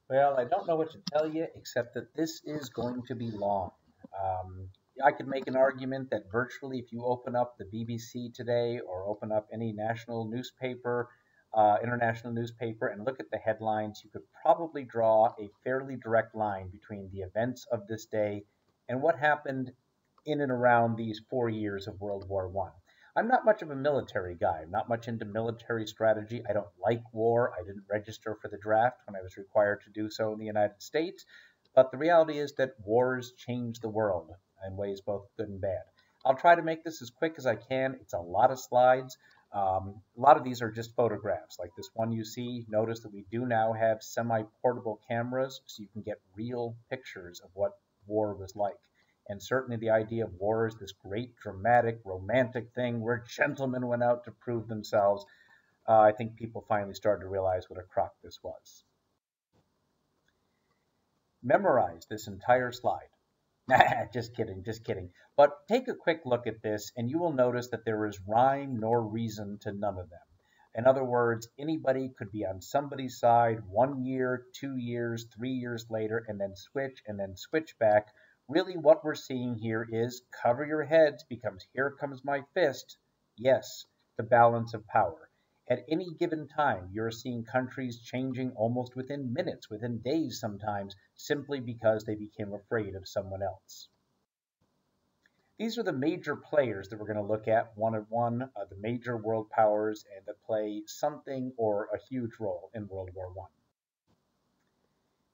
Well, I don't know what to tell you, except that this is going to be long. Um, I could make an argument that virtually, if you open up the BBC today or open up any national newspaper, international newspaper, and look at the headlines, you could probably draw a fairly direct line between the events of this day and what happened in and around these 4 years of World War One. I'm not much of a military guy. I'm not much into military strategy. I don't like war. I didn't register for the draft when I was required to do so in the United States. But the reality is that wars change the world in ways both good and bad. I'll try to make this as quick as I can. It's a lot of slides. A lot of these are just photographs, like this one you see. Notice that we do now have semi-portable cameras, so you can get real pictures of what war was like. And certainly the idea of war is this great, dramatic, romantic thing where gentlemen went out to prove themselves. I think people finally started to realize what a crock this was. Memorize this entire slide. Just kidding, just kidding. But take a quick look at this, and you will notice that there is rhyme nor reason to none of them. In other words, anybody could be on somebody's side 1 year, 2 years, 3 years later, and then switch back. Really, what we're seeing here is cover your heads becomes here comes my fist. Yes, the balance of power. At any given time, you're seeing countries changing almost within minutes, within days sometimes, simply because they became afraid of someone else. These are the major players that we're going to look at one at one, the major world powers, and that play something or a huge role in World War One.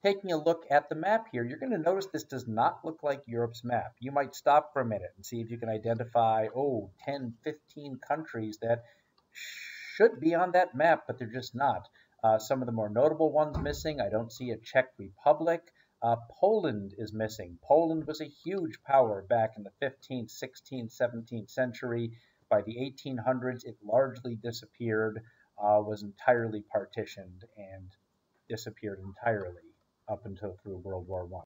Taking a look at the map here, you're going to notice this does not look like Europe's map. You might stop for a minute and see if you can identify, 10, 15 countries that should be on that map, but they're just not. Some of the more notable ones missing. I don't see a Czech Republic. Poland is missing. Poland was a huge power back in the 15th, 16th, 17th century. By the 1800s, it largely disappeared, was entirely partitioned, and disappeared entirely up until through World War One.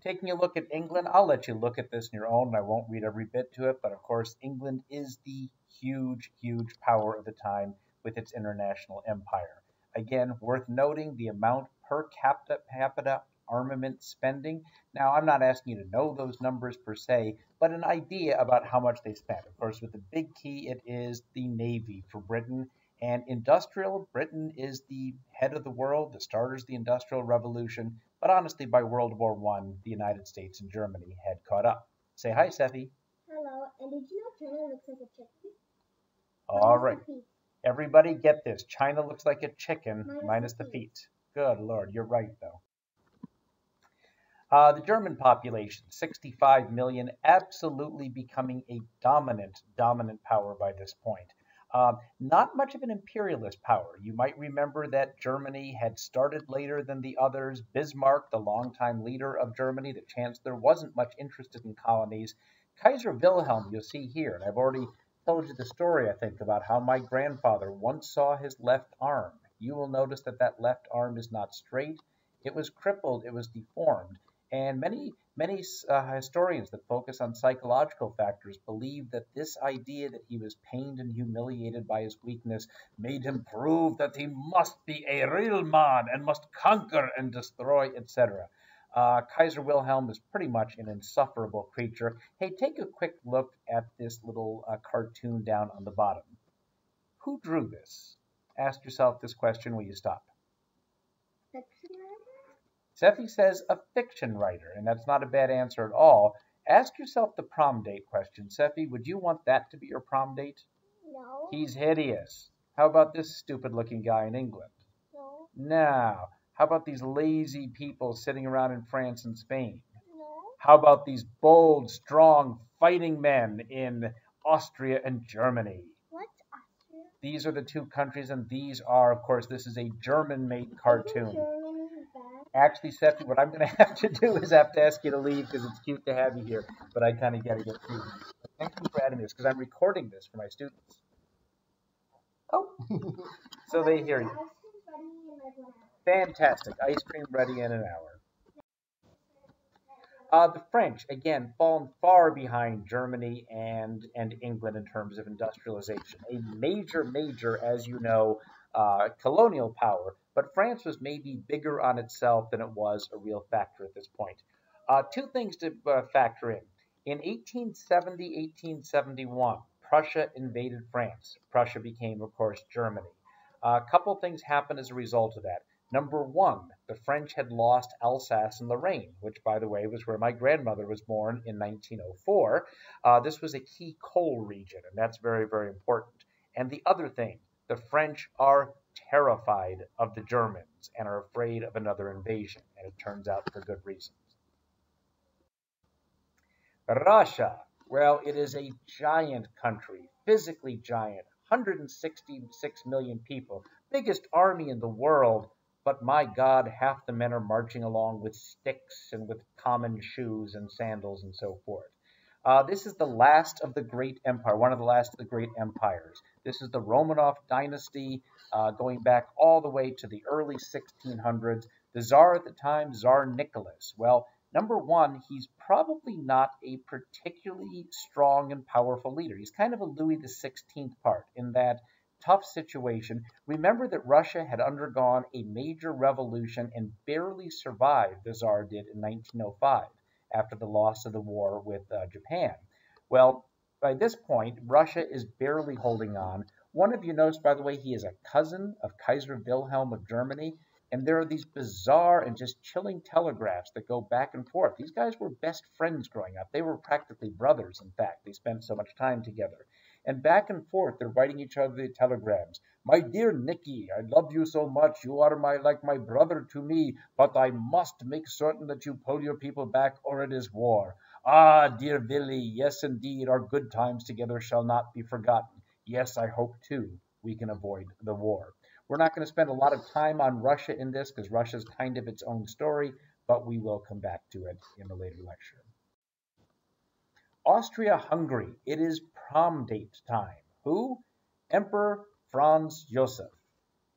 Taking a look at England, I'll let you look at this on your own, and I won't read every bit to it, but of course, England is the huge, huge power of the time with its international empire. Again, worth noting the amount per capita armament spending. Now, I'm not asking you to know those numbers per se, but an idea about how much they spent. Of course, with the big key, it is the Navy for Britain. And industrial, Britain is the head of the world, the starters of the Industrial Revolution. But honestly, by World War One, the United States and Germany had caught up. Say hi, Seffi. Hello. And did you know China looks like a chicken? All right. Everybody get this. China looks like a chicken, minus the feet. Good Lord, you're right, though. The German population, 65 million, absolutely becoming a dominant power by this point. Not much of an imperialist power. You might remember that Germany had started later than the others. Bismarck, the longtime leader of Germany, the chancellor, wasn't much interested in colonies. Kaiser Wilhelm, you'll see here, and I've already told you the story, I think, about how my grandfather once saw his left arm. You will notice that that left arm is not straight. It was crippled, it was deformed. And many historians that focus on psychological factors believe that this idea that he was pained and humiliated by his weakness made him prove that he must be a real man and must conquer and destroy, etc. Kaiser Wilhelm is pretty much an insufferable creature. Hey, take a quick look at this little cartoon down on the bottom. Who drew this? Ask yourself this question when you stop. Seffi says a fiction writer, and that's not a bad answer at all. Ask yourself the prom date question. Seffi, would you want that to be your prom date? No. He's hideous. How about this stupid-looking guy in England? No. Now, how about these lazy people sitting around in France and Spain? No. How about these bold, strong, fighting men in Austria and Germany? What's Austria? These are the two countries, and these are, of course, this is a German-made cartoon. Actually, Seffi, what I'm going to have to do is have to ask you to leave because it's cute to have you here, but I kind of got to get through. Thank you for adding this because I'm recording this for my students. Oh, so they hear you. Fantastic. Ice cream ready in an hour. The French, again, fallen far behind Germany and England in terms of industrialization. A major, as you know, colonial power, but France was maybe bigger on itself than it was a real factor at this point. Two things to factor in. In 1870, 1871, Prussia invaded France. Prussia became, of course, Germany. A couple things happened as a result of that. Number one, the French had lost Alsace and Lorraine, which, by the way, was where my grandmother was born in 1904. This was a key coal region, and that's very, very important. And the other thing, the French are terrified of the Germans and are afraid of another invasion, and it turns out for good reasons. Russia, well, it is a giant country, physically giant, 166 million people, biggest army in the world, but my God, half the men are marching along with sticks and with common shoes and sandals and so forth. This is the last of the great empire, one of the last of the great empires. This is the Romanov dynasty, going back all the way to the early 1600s. The Tsar at the time, Tsar Nicholas. Well, number one, he's probably not a particularly strong and powerful leader. He's kind of a Louis the 16th part in that tough situation. Remember that Russia had undergone a major revolution and barely survived, the Tsar did in 1905 after the loss of the war with Japan. Well, by this point, Russia is barely holding on. One of you knows, by the way, he is a cousin of Kaiser Wilhelm of Germany. And there are these bizarre and just chilling telegraphs that go back and forth. These guys were best friends growing up. They were practically brothers, in fact. They spent so much time together. And back and forth, they're writing each other the telegrams. My dear Nicky, I love you so much. You are like my brother to me, but I must make certain that you pull your people back or it is war. Ah, dear Billy, yes, indeed, our good times together shall not be forgotten. Yes, I hope, too, we can avoid the war. We're not going to spend a lot of time on Russia in this because Russia is kind of its own story, but we will come back to it in a later lecture. Austria-Hungary. It is prom date time. Who? Emperor Franz Josef.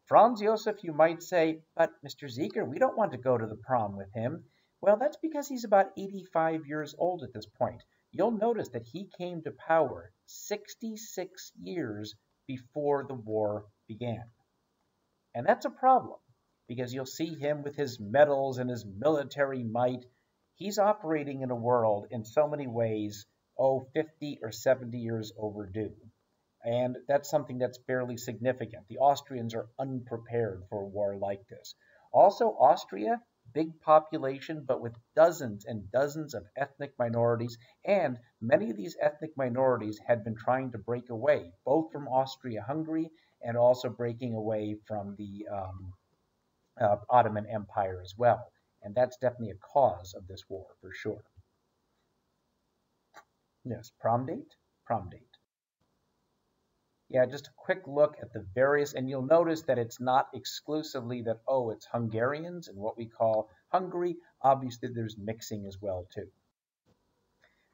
Franz Josef, you might say, but Mr. Zeger, we don't want to go to the prom with him. Well, that's because he's about 85 years old at this point. You'll notice that he came to power 66 years before the war began. And that's a problem because you'll see him with his medals and his military might. He's operating in a world in so many ways, 50 or 70 years overdue. And that's something that's fairly significant. The Austrians are unprepared for a war like this. Also, Austria, big population, but with dozens and dozens of ethnic minorities. And many of these ethnic minorities had been trying to break away, both from Austria-Hungary and also breaking away from the Ottoman Empire as well. And that's definitely a cause of this war, for sure. Yes, prom date? Prom date. Yeah, just a quick look at the various, and you'll notice that it's not exclusively that, it's Hungarians and what we call Hungary. Obviously, there's mixing as well, too.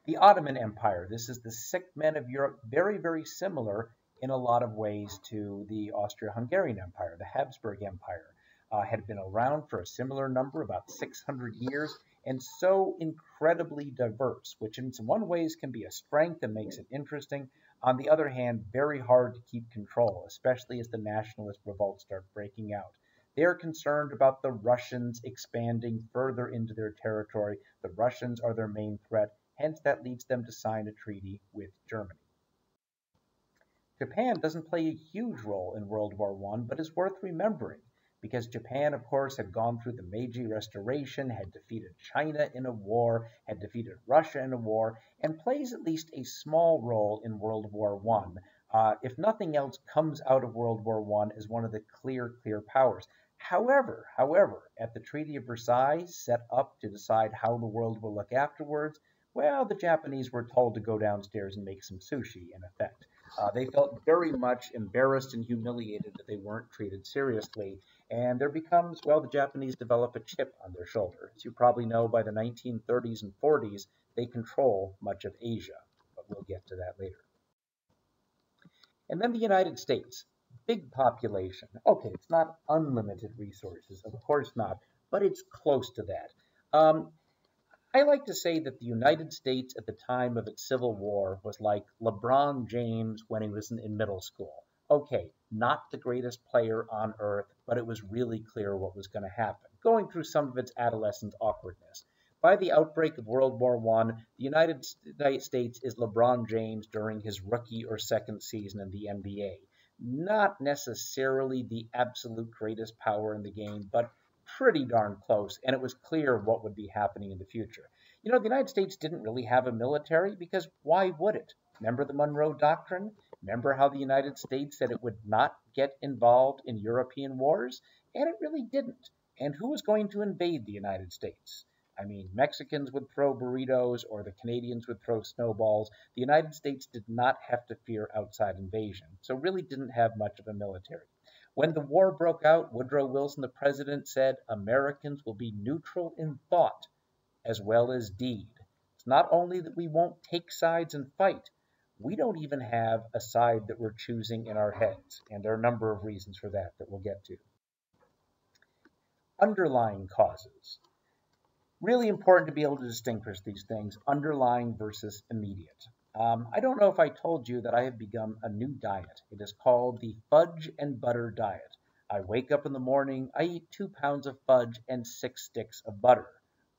The Ottoman Empire. This is the sick men of Europe, very, very similar in a lot of ways to the Austro-Hungarian Empire. The Habsburg Empire had been around for a similar number, about 600 years, and so incredibly diverse, which in one ways can be a strength and makes it interesting. On the other hand, very hard to keep control, especially as the nationalist revolts start breaking out. They're concerned about the Russians expanding further into their territory. The Russians are their main threat, hence that leads them to sign a treaty with Germany. Japan doesn't play a huge role in World War I, but is worth remembering because Japan, of course, had gone through the Meiji Restoration, had defeated China in a war, had defeated Russia in a war, and plays at least a small role in World War I. If nothing else, comes out of World War I as one of the clear powers. However, at the Treaty of Versailles, set up to decide how the world will look afterwards, well, the Japanese were told to go downstairs and make some sushi, in effect. They felt very much embarrassed and humiliated that they weren't treated seriously. And there becomes, the Japanese develop a chip on their shoulder. As you probably know, by the 1930s and 40s, they control much of Asia. But we'll get to that later. And then the United States. Big population. Okay, it's not unlimited resources, of course not, but it's close to that. I like to say that the United States at the time of its Civil War was like LeBron James when he was in middle school. Okay, not the greatest player on earth, but it was really clear what was going to happen, going through some of its adolescent awkwardness. By the outbreak of World War I, the United States is LeBron James during his rookie or second season in the NBA. Not necessarily the absolute greatest power in the game, but pretty darn close, and it was clear what would be happening in the future. The United States didn't really have a military because why would it? Remember the Monroe Doctrine? Remember how the United States said it would not get involved in European wars? And it really didn't. And who was going to invade the United States? I mean, Mexicans would throw burritos or the Canadians would throw snowballs. The United States did not have to fear outside invasion, so really didn't have much of a military. When the war broke out, Woodrow Wilson, the president, said Americans will be neutral in thought as well as deed. It's not only that we won't take sides and fight, we don't even have a side that we're choosing in our heads. And there are a number of reasons for that we'll get to. Underlying causes. Really important to be able to distinguish these things, underlying versus immediate. I don't know if I told you that I have begun a new diet. It is called the fudge and butter diet. I wake up in the morning, I eat 2 pounds of fudge and 6 sticks of butter.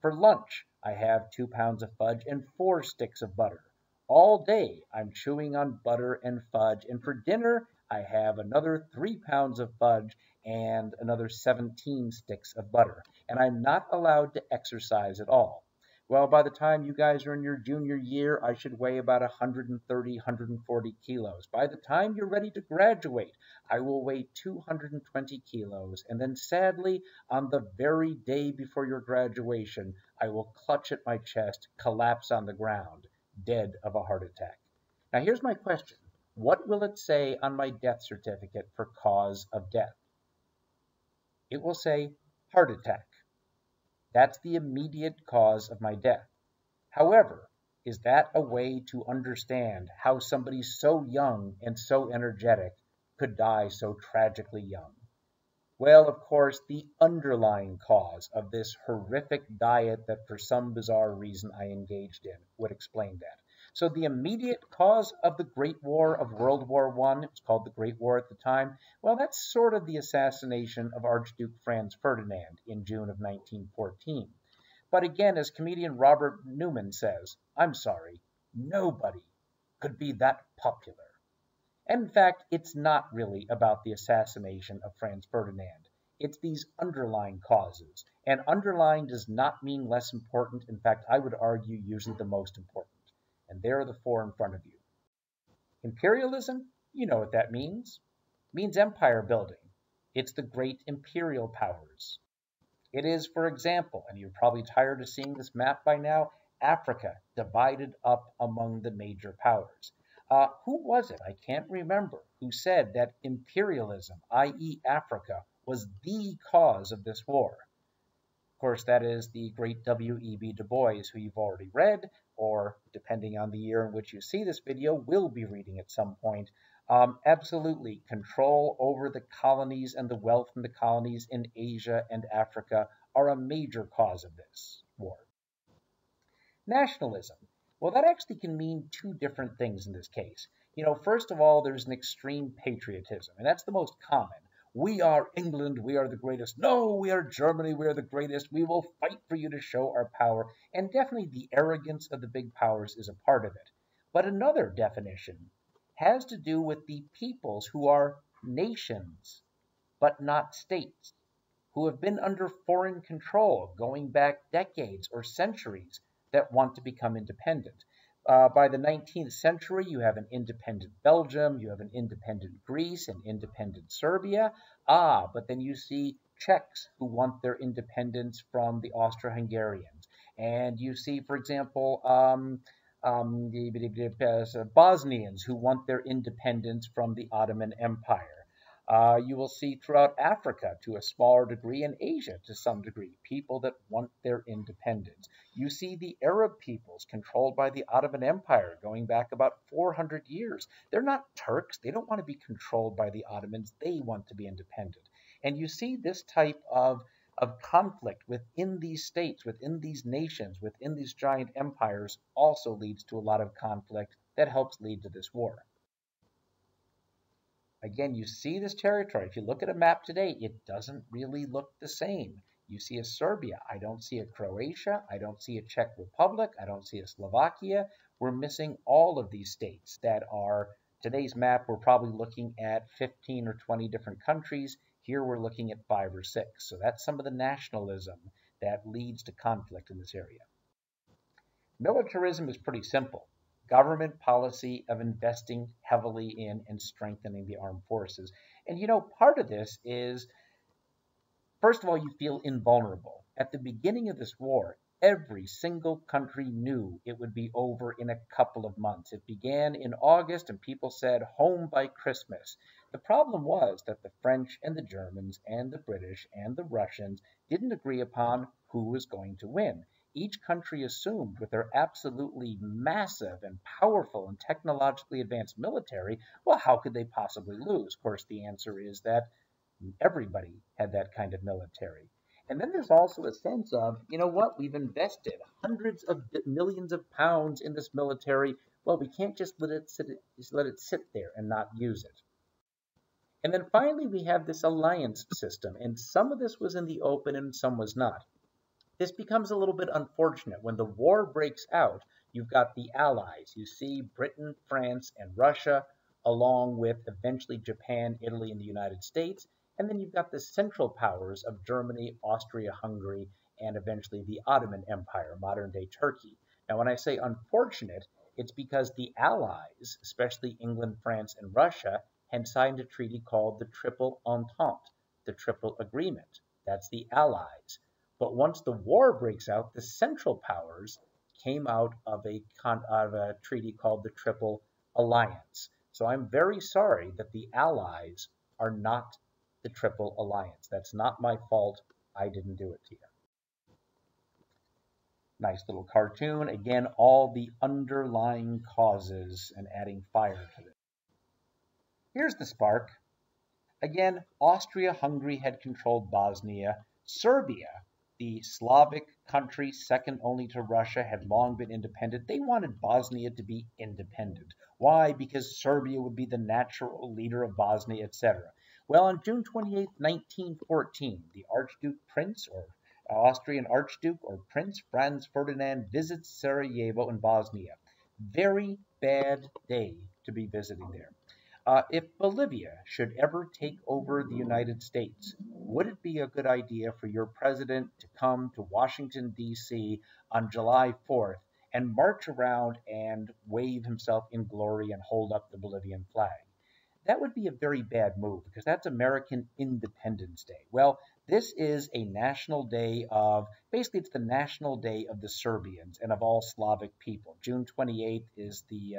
For lunch, I have 2 pounds of fudge and 4 sticks of butter. All day, I'm chewing on butter and fudge, and for dinner, I have another 3 pounds of fudge and another 17 sticks of butter, and I'm not allowed to exercise at all. Well, by the time you guys are in your junior year, I should weigh about 130, 140 kilos. By the time you're ready to graduate, I will weigh 220 kilos. And then sadly, on the very day before your graduation, I will clutch at my chest, collapse on the ground, dead of a heart attack. Now, here's my question. What will it say on my death certificate for cause of death? It will say heart attack. That's the immediate cause of my death. However, is that a way to understand how somebody so young and so energetic could die so tragically young? Well, of course, the underlying cause of this horrific diet that for some bizarre reason I engaged in would explain that. So the immediate cause of the Great War of World War I, it was called the Great War at the time, well, that's sort of the assassination of Archduke Franz Ferdinand in June of 1914. But again, as comedian Robert Newman says, I'm sorry, nobody could be that popular. And in fact, it's not really about the assassination of Franz Ferdinand. It's these underlying causes. And underlying does not mean less important. In fact, I would argue usually the most important. And there are the 4 in front of you. Imperialism, you know what that means. It means empire building. It's the great imperial powers. It is, for example, and you're probably tired of seeing this map by now, Africa divided up among the major powers. Who was it? I can't remember who said that imperialism, i.e., Africa, was the cause of this war. Of course, that is the great W.E.B. Du Bois, who you've already read, or depending on the year in which you see this video, will be reading at some point. Absolutely, control over the colonies and the wealth in the colonies in Asia and Africa are a major cause of this war. Nationalism. Well, that actually can mean 2 different things in this case. First of all, there's an extreme patriotism, and that's the most common. We are England, we are the greatest. No, we are Germany, we are the greatest. We will fight for you to show our power. And definitely the arrogance of the big powers is a part of it. But another definition has to do with the peoples who are nations, but not states, who have been under foreign control going back decades or centuries that want to become independent. By the 19th century, you have an independent Belgium, you have an independent Greece, an independent Serbia. But then you see Czechs who want their independence from the Austro-Hungarians. And you see, for example, the Bosnians who want their independence from the Ottoman Empire. You will see throughout Africa to a smaller degree and Asia to some degree, people that want their independence. You see the Arab peoples controlled by the Ottoman Empire going back about 400 years. They're not Turks. They don't want to be controlled by the Ottomans. They want to be independent. And you see this type of conflict within these states, within these nations, within these giant empires also leads to a lot of conflict that helps lead to this war. Again, you see this territory. If you look at a map today, it doesn't really look the same. You see a Serbia. I don't see a Croatia. I don't see a Czech Republic. I don't see a Slovakia. We're missing all of these states that are today's map. We're probably looking at 15 or 20 different countries. Here we're looking at 5 or 6. So that's some of the nationalism that leads to conflict in this area. Militarism is pretty simple. Government policy of investing heavily in and strengthening the armed forces. And part of this is, first of all, you feel invulnerable. At the beginning of this war, every single country knew it would be over in a couple of months. It began in August, and people said home by Christmas. The problem was that the French and the Germans and the British and the Russians didn't agree upon who was going to win. Each country assumed with their absolutely massive and powerful and technologically advanced military, well, how could they possibly lose? Of course, the answer is that everybody had that kind of military. And then there's also a sense of, what, we've invested hundreds of millions of pounds in this military. Well, we can't just let it sit there and not use it. And then finally, we have this alliance system, and some of this was in the open and some was not. This becomes a little bit unfortunate. When the war breaks out, you've got the allies. You see Britain, France, and Russia, along with eventually Japan, Italy, and the United States. And then you've got the central powers of Germany, Austria-Hungary, and eventually the Ottoman Empire, modern-day Turkey. Now, when I say unfortunate, it's because the allies, especially England, France, and Russia, had signed a treaty called the Triple Entente, the Triple Agreement. That's the allies. But once the war breaks out, the Central Powers came out of a treaty called the Triple Alliance. So I'm very sorry that the Allies are not the Triple Alliance. That's not my fault. I didn't do it to you. Nice little cartoon. Again, all the underlying causes and adding fire to this. Here's the spark. Again, Austria-Hungary had controlled Bosnia. Serbia, the Slavic country second only to Russia, had long been independent. They wanted Bosnia to be independent. Why? Because Serbia would be the natural leader of Bosnia, etc. Well, on June 28, 1914, the Archduke Prince, or Austrian Archduke or Prince Franz Ferdinand, visits Sarajevo in Bosnia. Very bad day to be visiting there. If Bolivia should ever take over the United States, would it be a good idea for your president to come to Washington, D.C. on July 4th and march around and wave himself in glory and hold up the Bolivian flag? That would be a very bad move because that's American Independence Day. Well, this is a national day of, basically it's the national day of the Serbians and of all Slavic people. June 28th is the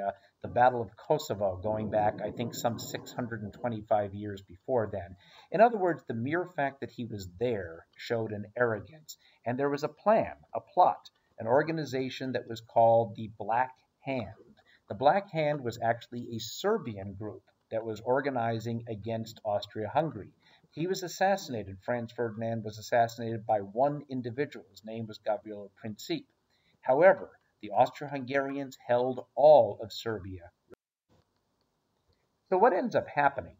Battle of Kosovo, going back, I think, some 625 years before then. In other words, the mere fact that he was there showed an arrogance. And there was a plan, a plot, an organization that was called the Black Hand. The Black Hand was actually a Serbian group that was organizing against Austria-Hungary. He was assassinated. Franz Ferdinand was assassinated by one individual. His name was Gavrilo Princip. However, the Austro-Hungarians held all of Serbia. So what ends up happening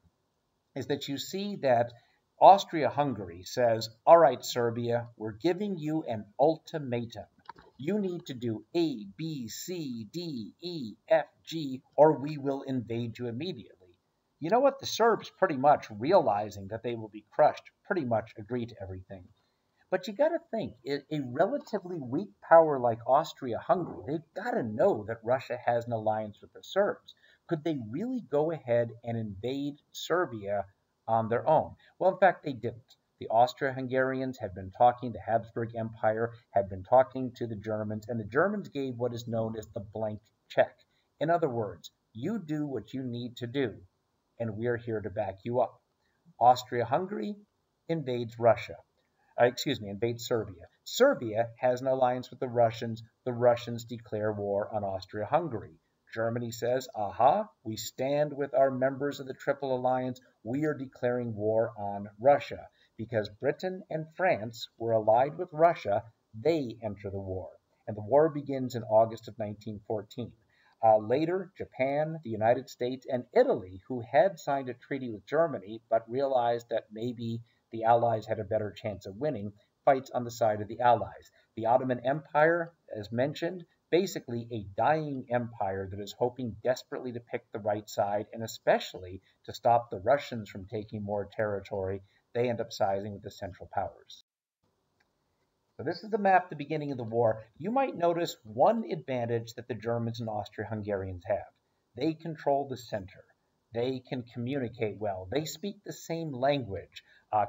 is that you see that Austria-Hungary says, all right, Serbia, we're giving you an ultimatum. You need to do A, B, C, D, E, F, G, or we will invade you immediately. You know what? The Serbs, pretty much realizing that they will be crushed, pretty much agree to everything. But you got to think, a relatively weak power like Austria-Hungary, they've got to know that Russia has an alliance with the Serbs. Could they really go ahead and invade Serbia on their own? Well, in fact, they didn't. The Austro-Hungarians had been talking, the Habsburg Empire had been talking to the Germans, and the Germans gave what is known as the blank check. In other words, you do what you need to do, and we're here to back you up. Austria-Hungary invades Russia. Invades Serbia. Serbia has an alliance with the Russians. The Russians declare war on Austria-Hungary. Germany says, aha, we stand with our members of the Triple Alliance. We are declaring war on Russia. Because Britain and France were allied with Russia, they enter the war. And the war begins in August of 1914. Later, Japan, the United States, and Italy, who had signed a treaty with Germany but realized that maybe the Allies had a better chance of winning, fights on the side of the Allies. The Ottoman Empire, as mentioned, basically a dying empire that is hoping desperately to pick the right side, and especially to stop the Russians from taking more territory. They end up siding with the Central Powers. So this is the map at the beginning of the war. You might notice one advantage that the Germans and Austro-Hungarians have. They control the center. They can communicate well. They speak the same language.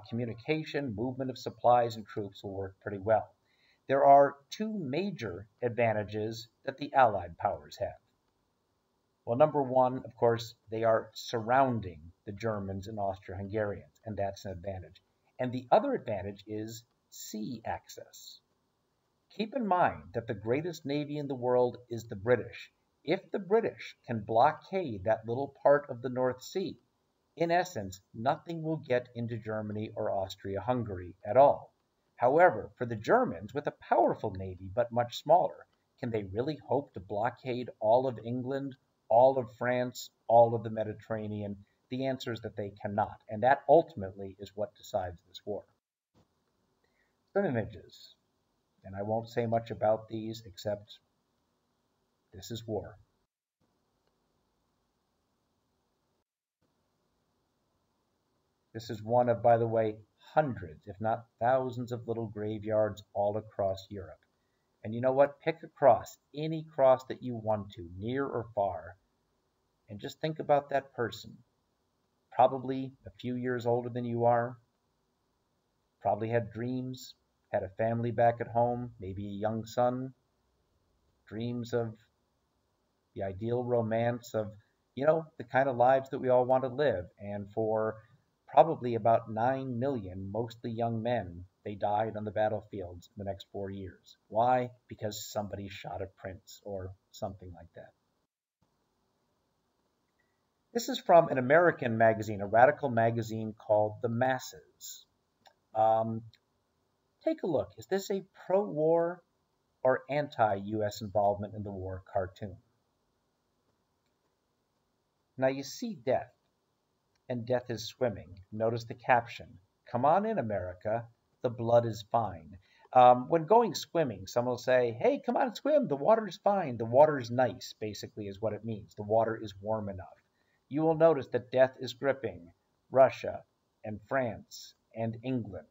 Communication, movement of supplies and troops will work pretty well. There are two major advantages that the Allied powers have. Well, number one, of course, they are surrounding the Germans and Austro-Hungarians, and that's an advantage. And the other advantage is sea access. Keep in mind that the greatest navy in the world is the British. If the British can blockade that little part of the North Sea, in essence, nothing will get into Germany or Austria-Hungary at all. However, for the Germans, with a powerful navy but much smaller, can they really hope to blockade all of England, all of France, all of the Mediterranean? The answer is that they cannot, and that ultimately is what decides this war. Some images, and I won't say much about these except this is war. This is one of, by the way, hundreds, if not thousands of little graveyards all across Europe. And you know what? Pick a cross, any cross that you want to, near or far, and just think about that person. Probably a few years older than you are, probably had dreams, had a family back at home, maybe a young son, dreams of the ideal romance of, the kind of lives that we all want to live. And for probably about 9 million, mostly young men, they died on the battlefields in the next 4 years. Why? Because somebody shot a prince or something like that. This is from an American magazine, a radical magazine called The Masses. Um, Take a look. Is this a pro-war or anti-U.S. involvement in the war cartoon? Now you see death, and death is swimming. Notice the caption, "Come on in, America, the blood is fine." When going swimming, someone will say, "Hey, come on and swim, the water is fine, the water is nice," basically is what it means. The water is warm enough. You will notice that death is gripping Russia and France and England.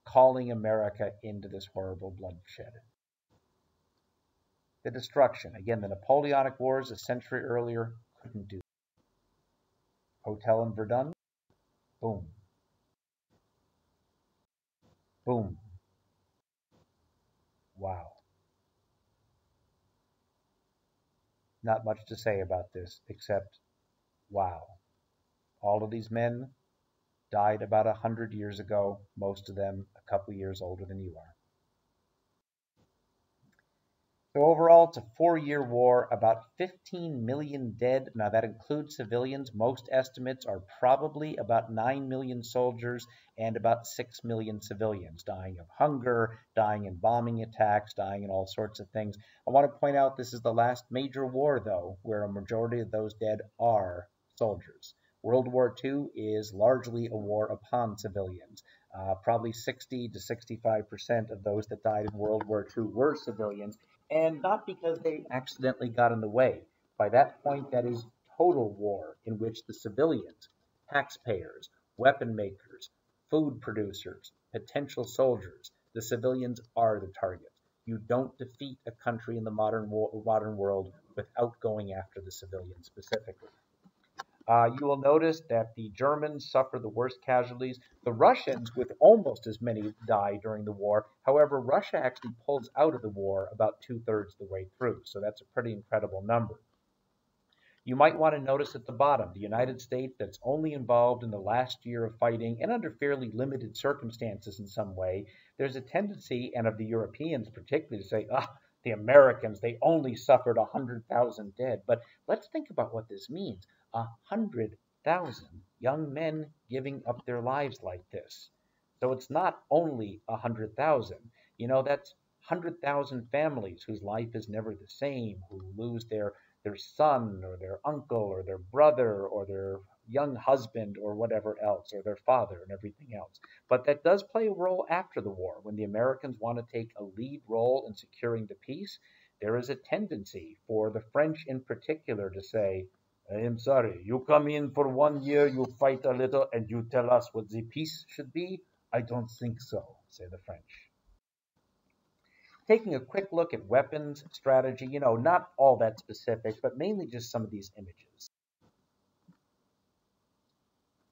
Calling America into this horrible bloodshed. The destruction. Again, the Napoleonic Wars a century earlier couldn't do. Hotel in Verdun. Boom. Boom. Wow. Not much to say about this except wow. All of these men died about 100 years ago, most of them a couple years older than you are. So overall, it's a 4-year war, about 15 million dead. Now that includes civilians. Most estimates are probably about 9 million soldiers and about 6 million civilians dying of hunger, dying in bombing attacks, dying in all sorts of things. I want to point out this is the last major war, though, where a majority of those dead are soldiers. World War II is largely a war upon civilians. Probably 60 to 65% of those that died in World War II were civilians, and not because they accidentally got in the way. By that point, that is total war in which the civilians, taxpayers, weapon makers, food producers, potential soldiers, the civilians are the target. You don't defeat a country in the modern world without going after the civilians specifically. You will notice that the Germans suffer the worst casualties. The Russians, with almost as many, die during the war. However, Russia actually pulls out of the war about 2/3 of the way through, so that's a pretty incredible number. You might want to notice at the bottom, the United States that's only involved in the last year of fighting and under fairly limited circumstances in some way. There's a tendency, and of the Europeans particularly, to say, the Americans, they only suffered 100,000 dead. But let's think about what this means. 100,000 young men giving up their lives like this. So it's not only 100,000. That's 100,000 families whose life is never the same, who lose their son or their uncle or their brother or their young husband or whatever else, or their father and everything else. But that does play a role after the war. When the Americans want to take a lead role in securing the peace, there is a tendency for the French in particular to say, I am sorry, you come in for 1 year, you fight a little, and you tell us what the peace should be? I don't think so, say the French. Taking a quick look at weapons strategy, not all that specific, but mainly just some of these images.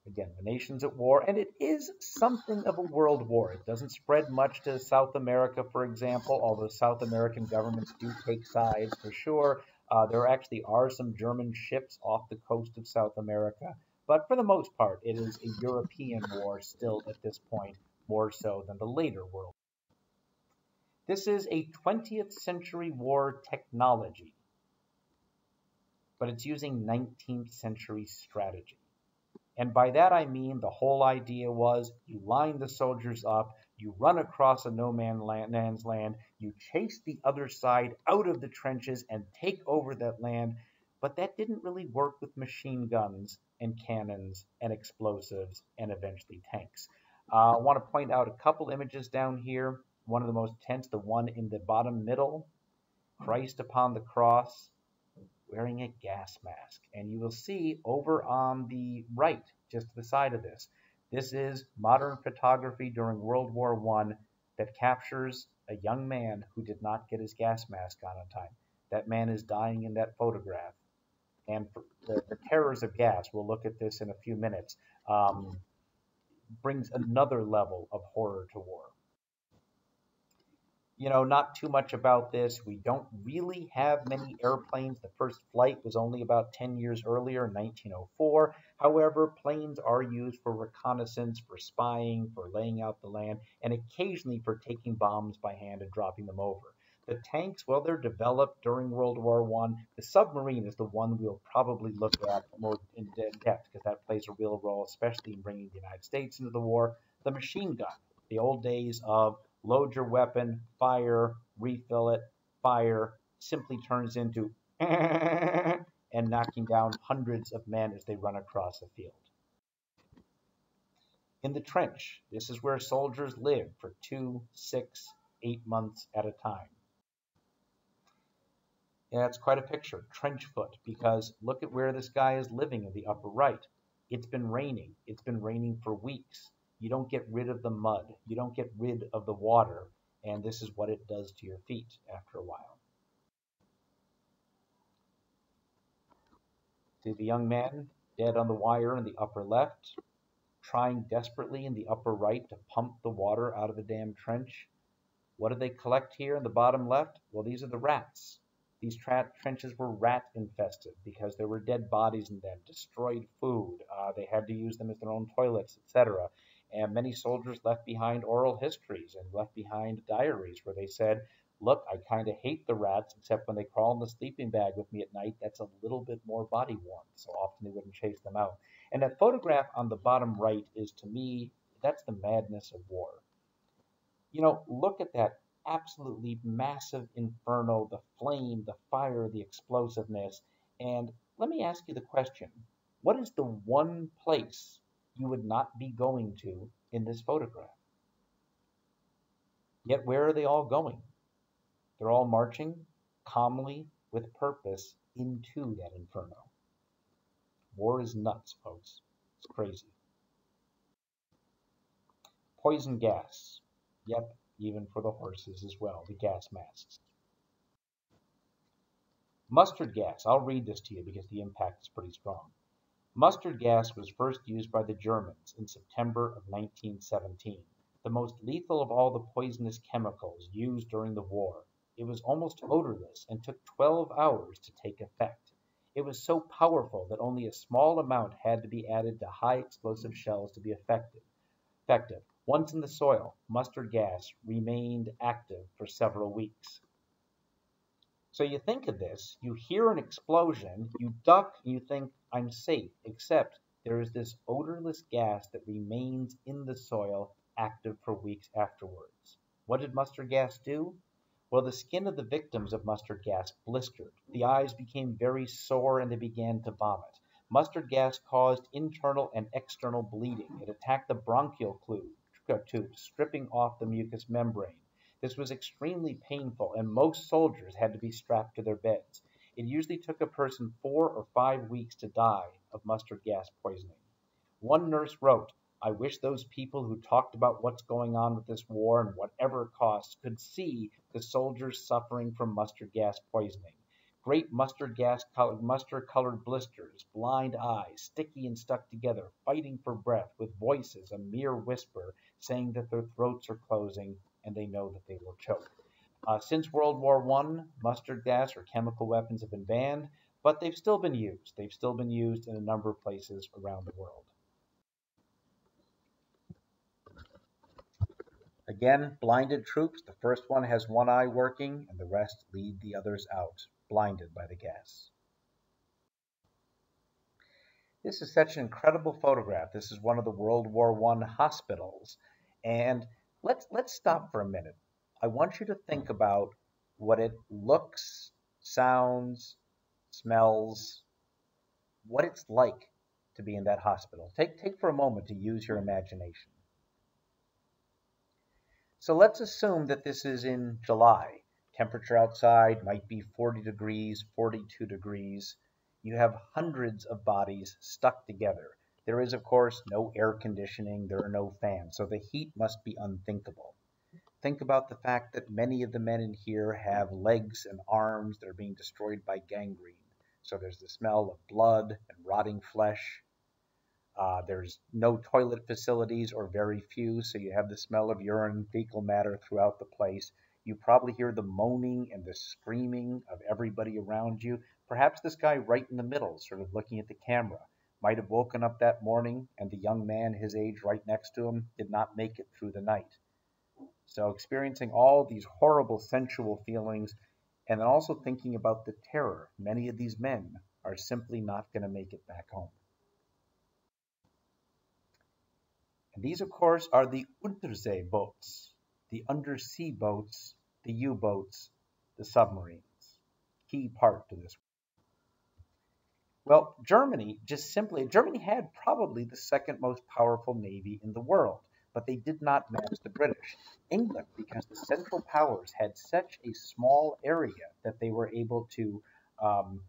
Again, the nation's at war, and it is something of a world war. It doesn't spread much to South America, for example, although South American governments do take sides for sure. There actually are some German ships off the coast of South America, but for the most part, it is a European war still at this point, more so than the later world. This is a 20th century war technology, but it's using 19th century strategy. And by that I mean the whole idea was you line the soldiers up, you run across a no man's land, you chase the other side out of the trenches and take over that land. But that didn't really work with machine guns and cannons and explosives and eventually tanks. I want to point out a couple images down here. One of the most tense, the one in the bottom middle, Christ upon the cross, wearing a gas mask. And you will see over on the right, just to the side of this, this is modern photography during World War I that captures a young man who did not get his gas mask on time. That man is dying in that photograph. And for the terrors of gas, we'll look at this in a few minutes, brings another level of horror to war. Not too much about this. We don't really have many airplanes. The first flight was only about 10 years earlier in 1904. However, planes are used for reconnaissance, for spying, for laying out the land, and occasionally for taking bombs by hand and dropping them over. The tanks, well, they're developed during World War I. The submarine is the one we'll probably look at more in depth because that plays a real role, especially in bringing the United States into the war. The machine gun, the old days of load your weapon, fire, refill it, fire, simply turns into and knocking down hundreds of men as they run across a field. In the trench, this is where soldiers live for 2, 6, 8 months at a time. Yeah, it's quite a picture, trench foot, because look at where this guy is living in the upper right. It's been raining. It's been raining for weeks. You don't get rid of the mud. You don't get rid of the water. And this is what it does to your feet after a while. See the young man dead on the wire in the upper left, trying desperately in the upper right to pump the water out of the damn trench. What did they collect here in the bottom left? Well, these are the rats. These trenches were rat infested because there were dead bodies in them, destroyed food. They had to use them as their own toilets, etc. And many soldiers left behind oral histories and left behind diaries where they said, look, I kind of hate the rats, except when they crawl in the sleeping bag with me at night, that's a little bit more body warmth. So often they wouldn't chase them out. And that photograph on the bottom right is, to me, that's the madness of war. Look at that absolutely massive inferno, the flame, the fire, the explosiveness. And let me ask you the question, what is the one place you would not be going to in this photograph? Yet where are they all going? They're all marching calmly with purpose into that inferno. War is nuts, folks. It's crazy. Poison gas. Yep, even for the horses as well, the gas masks. Mustard gas. I'll read this to you because the impact is pretty strong. Mustard gas was first used by the Germans in September of 1917, the most lethal of all the poisonous chemicals used during the war. It was almost odorless and took 12 hours to take effect. It was so powerful that only a small amount had to be added to high explosive shells to be effective. Once in the soil, mustard gas remained active for several weeks. So you think of this, you hear an explosion, you duck, and you think, I'm safe, except there is this odorless gas that remains in the soil active for weeks afterwards. What did mustard gas do? Well, the skin of the victims of mustard gas blistered. The eyes became very sore and they began to vomit. Mustard gas caused internal and external bleeding. It attacked the bronchial tubes, stripping off the mucous membrane. This was extremely painful, and most soldiers had to be strapped to their beds. It usually took a person 4 or 5 weeks to die of mustard gas poisoning. One nurse wrote, "I wish those people who talked about what's going on with this war and whatever it costs could see the soldiers suffering from mustard gas poisoning. Great mustard colored blisters, blind eyes, sticky and stuck together, fighting for breath, with voices a mere whisper, saying that their throats are closing and they know that they will choke." Since World War I, mustard gas or chemical weapons have been banned, but they've still been used. They've still been used in a number of places around the world. Again, blinded troops, the first one has one eye working and the rest lead the others out, blinded by the gas. This is such an incredible photograph. This is one of the World War I hospitals. And let's stop for a minute. I want you to think about what it looks, sounds, smells, what it's like to be in that hospital. Take for a moment to use your imagination. So let's assume that this is in July. Temperature outside might be 40 degrees, 42 degrees. You have hundreds of bodies stuck together. There is, of course, no air conditioning. There are no fans, so the heat must be unthinkable. Think about the fact that many of the men in here have legs and arms that are being destroyed by gangrene. So there's the smell of blood and rotting flesh. There's no toilet facilities or very few, so you have the smell of urine, fecal matter throughout the place. You probably hear the moaning and the screaming of everybody around you. Perhaps this guy right in the middle, sort of looking at the camera, might have woken up that morning and the young man his age right next to him did not make it through the night. So experiencing all these horrible sensual feelings and then also thinking about the terror. Many of these men are simply not going to make it back home. And these, of course, are the Untersee boats, the undersea boats, the U-boats, the submarines. Key part to this. Well, Germany had probably the second most powerful navy in the world, but they did not match the British. England, because the Central Powers had such a small area that they were able to, of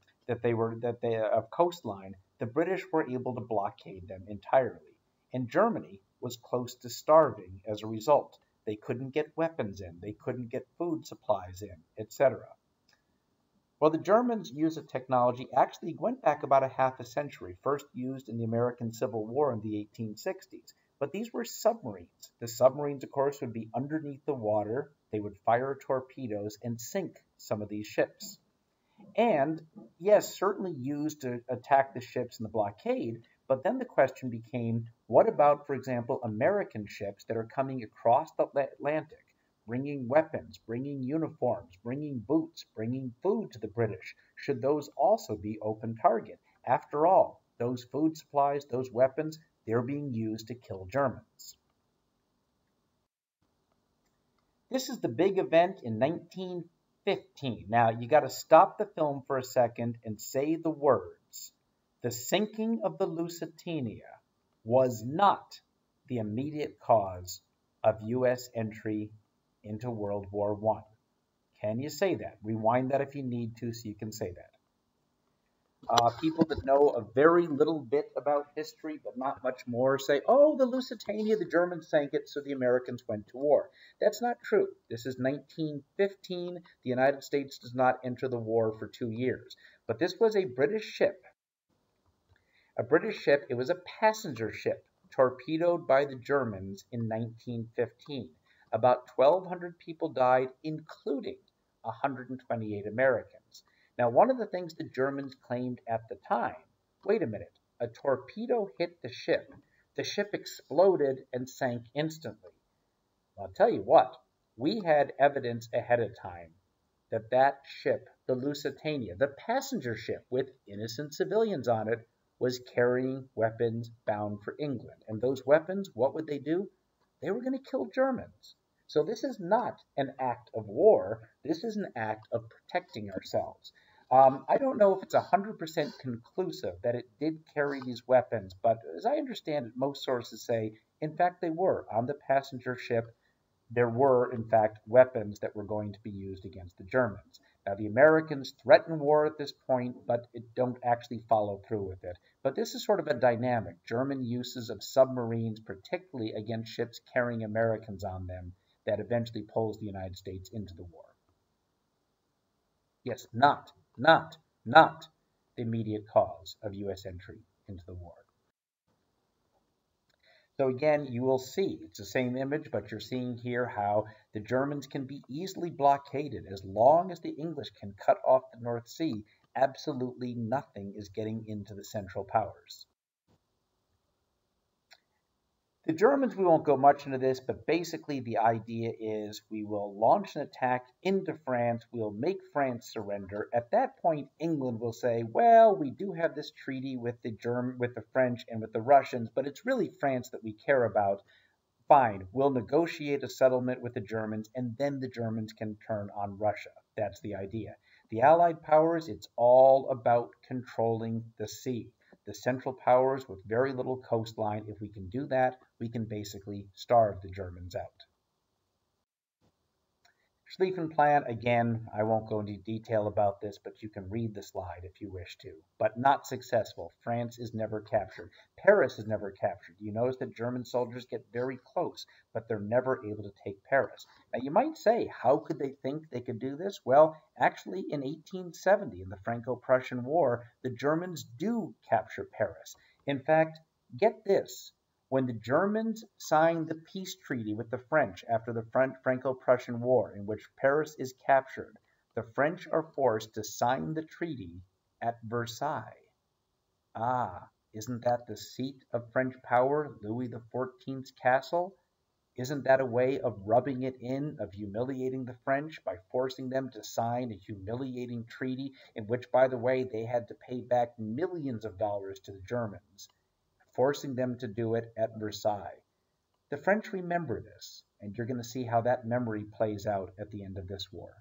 coastline, the British were able to blockade them entirely. And Germany was close to starving as a result. They couldn't get weapons in, they couldn't get food supplies in, etc. Well, the Germans used a technology actually went back about a half a century, first used in the American Civil War in the 1860s. But these were submarines. The submarines, of course, would be underneath the water. They would fire torpedoes and sink some of these ships. And yes, certainly used to attack the ships in the blockade, but then the question became, what about, for example, American ships that are coming across the Atlantic, bringing weapons, bringing uniforms, bringing boots, bringing food to the British? Should those also be open target? After all, those food supplies, those weapons, they're being used to kill Germans. This is the big event in 1915. Now, you got to stop the film for a second and say the words. The sinking of the Lusitania was not the immediate cause of U.S. entry into World War I. Can you say that? Rewind that if you need to so you can say that. People that know a very little bit about history, but not much more, say, oh, the Lusitania, the Germans sank it, so the Americans went to war. That's not true. This is 1915. The United States does not enter the war for 2 years. But this was a British ship. A British ship, it was a passenger ship, torpedoed by the Germans in 1915. About 1,200 people died, including 128 Americans. Now, one of the things the Germans claimed at the time, wait a minute, a torpedo hit the ship exploded and sank instantly. Well, I'll tell you what, we had evidence ahead of time that that ship, the Lusitania, the passenger ship with innocent civilians on it, was carrying weapons bound for England. And those weapons, what would they do? They were going to kill Germans. So this is not an act of war. This is an act of protecting ourselves. I don't know if it's 100% conclusive that it did carry these weapons, but as I understand it, most sources say, in fact, they were. On the passenger ship, there were, in fact, weapons that were going to be used against the Germans. Now, the Americans threaten war at this point, but it don't actually follow through with it. But this is sort of a dynamic. German uses of submarines, particularly against ships carrying Americans on them, that eventually pulls the United States into the war. Yes, not the immediate cause of U.S. entry into the war. So again, you will see it's the same image, but you're seeing here how the Germans can be easily blockaded as long as the English can cut off the North Sea. Absolutely nothing is getting into the Central Powers. The Germans, we won't go much into this, but basically the idea is we will launch an attack into France, we'll make France surrender. At that point, England will say, well, we do have this treaty with the French and with the Russians, but it's really France that we care about. Fine, we'll negotiate a settlement with the Germans, and then the Germans can turn on Russia. That's the idea. The Allied powers, it's all about controlling the sea. The Central Powers with very little coastline, if we can do that, we can basically starve the Germans out. Schlieffen Plan, again, I won't go into detail about this, but you can read the slide if you wish to. But not successful. France is never captured. Paris is never captured. You notice that German soldiers get very close, but they're never able to take Paris. Now, you might say, how could they think they could do this? Well, actually, in 1870, in the Franco-Prussian War, the Germans do capture Paris. In fact, get this. When the Germans signed the peace treaty with the French after the Franco-Prussian War, in which Paris is captured, the French are forced to sign the treaty at Versailles. Ah, isn't that the seat of French power, Louis XIV's castle? Isn't that a way of rubbing it in, of humiliating the French by forcing them to sign a humiliating treaty in which, by the way, they had to pay back millions of dollars to the Germans? Forcing them to do it at Versailles. The French remember this, and you're going to see how that memory plays out at the end of this war.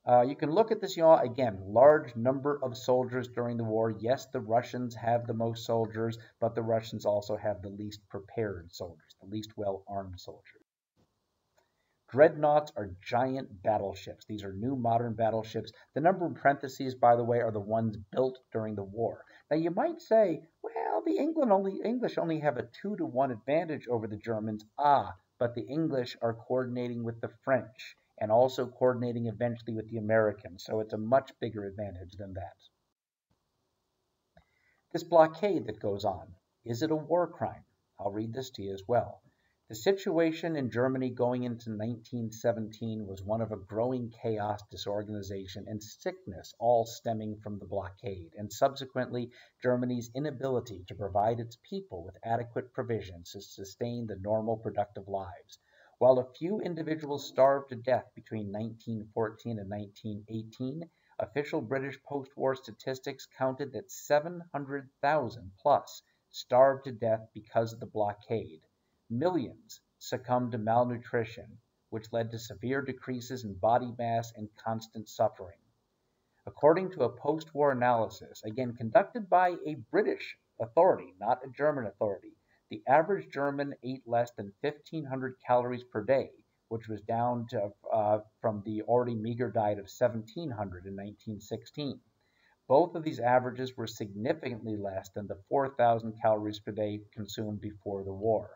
You can look at this, again, large number of soldiers during the war. Yes, the Russians have the most soldiers, but the Russians also have the least prepared soldiers, the least well-armed soldiers. Dreadnoughts are giant battleships. These are new modern battleships. The number in parentheses, by the way, are the ones built during the war. Now you might say, well, the English only have a 2-to-1 advantage over the Germans. But the English are coordinating with the French and also coordinating eventually with the Americans. So it's a much bigger advantage than that. This blockade that goes on, is it a war crime? I'll read this to you as well. The situation in Germany going into 1917 was one of a growing chaos, disorganization, and sickness, all stemming from the blockade, and subsequently Germany's inability to provide its people with adequate provisions to sustain the normal productive lives. While a few individuals starved to death between 1914 and 1918, official British post-war statistics counted that 700,000 plus starved to death because of the blockade. Millions succumbed to malnutrition, which led to severe decreases in body mass and constant suffering. According to a post-war analysis, again conducted by a British authority, not a German authority, the average German ate less than 1,500 calories per day, which was down to, from the already meager diet of 1,700 in 1916. Both of these averages were significantly less than the 4,000 calories per day consumed before the war.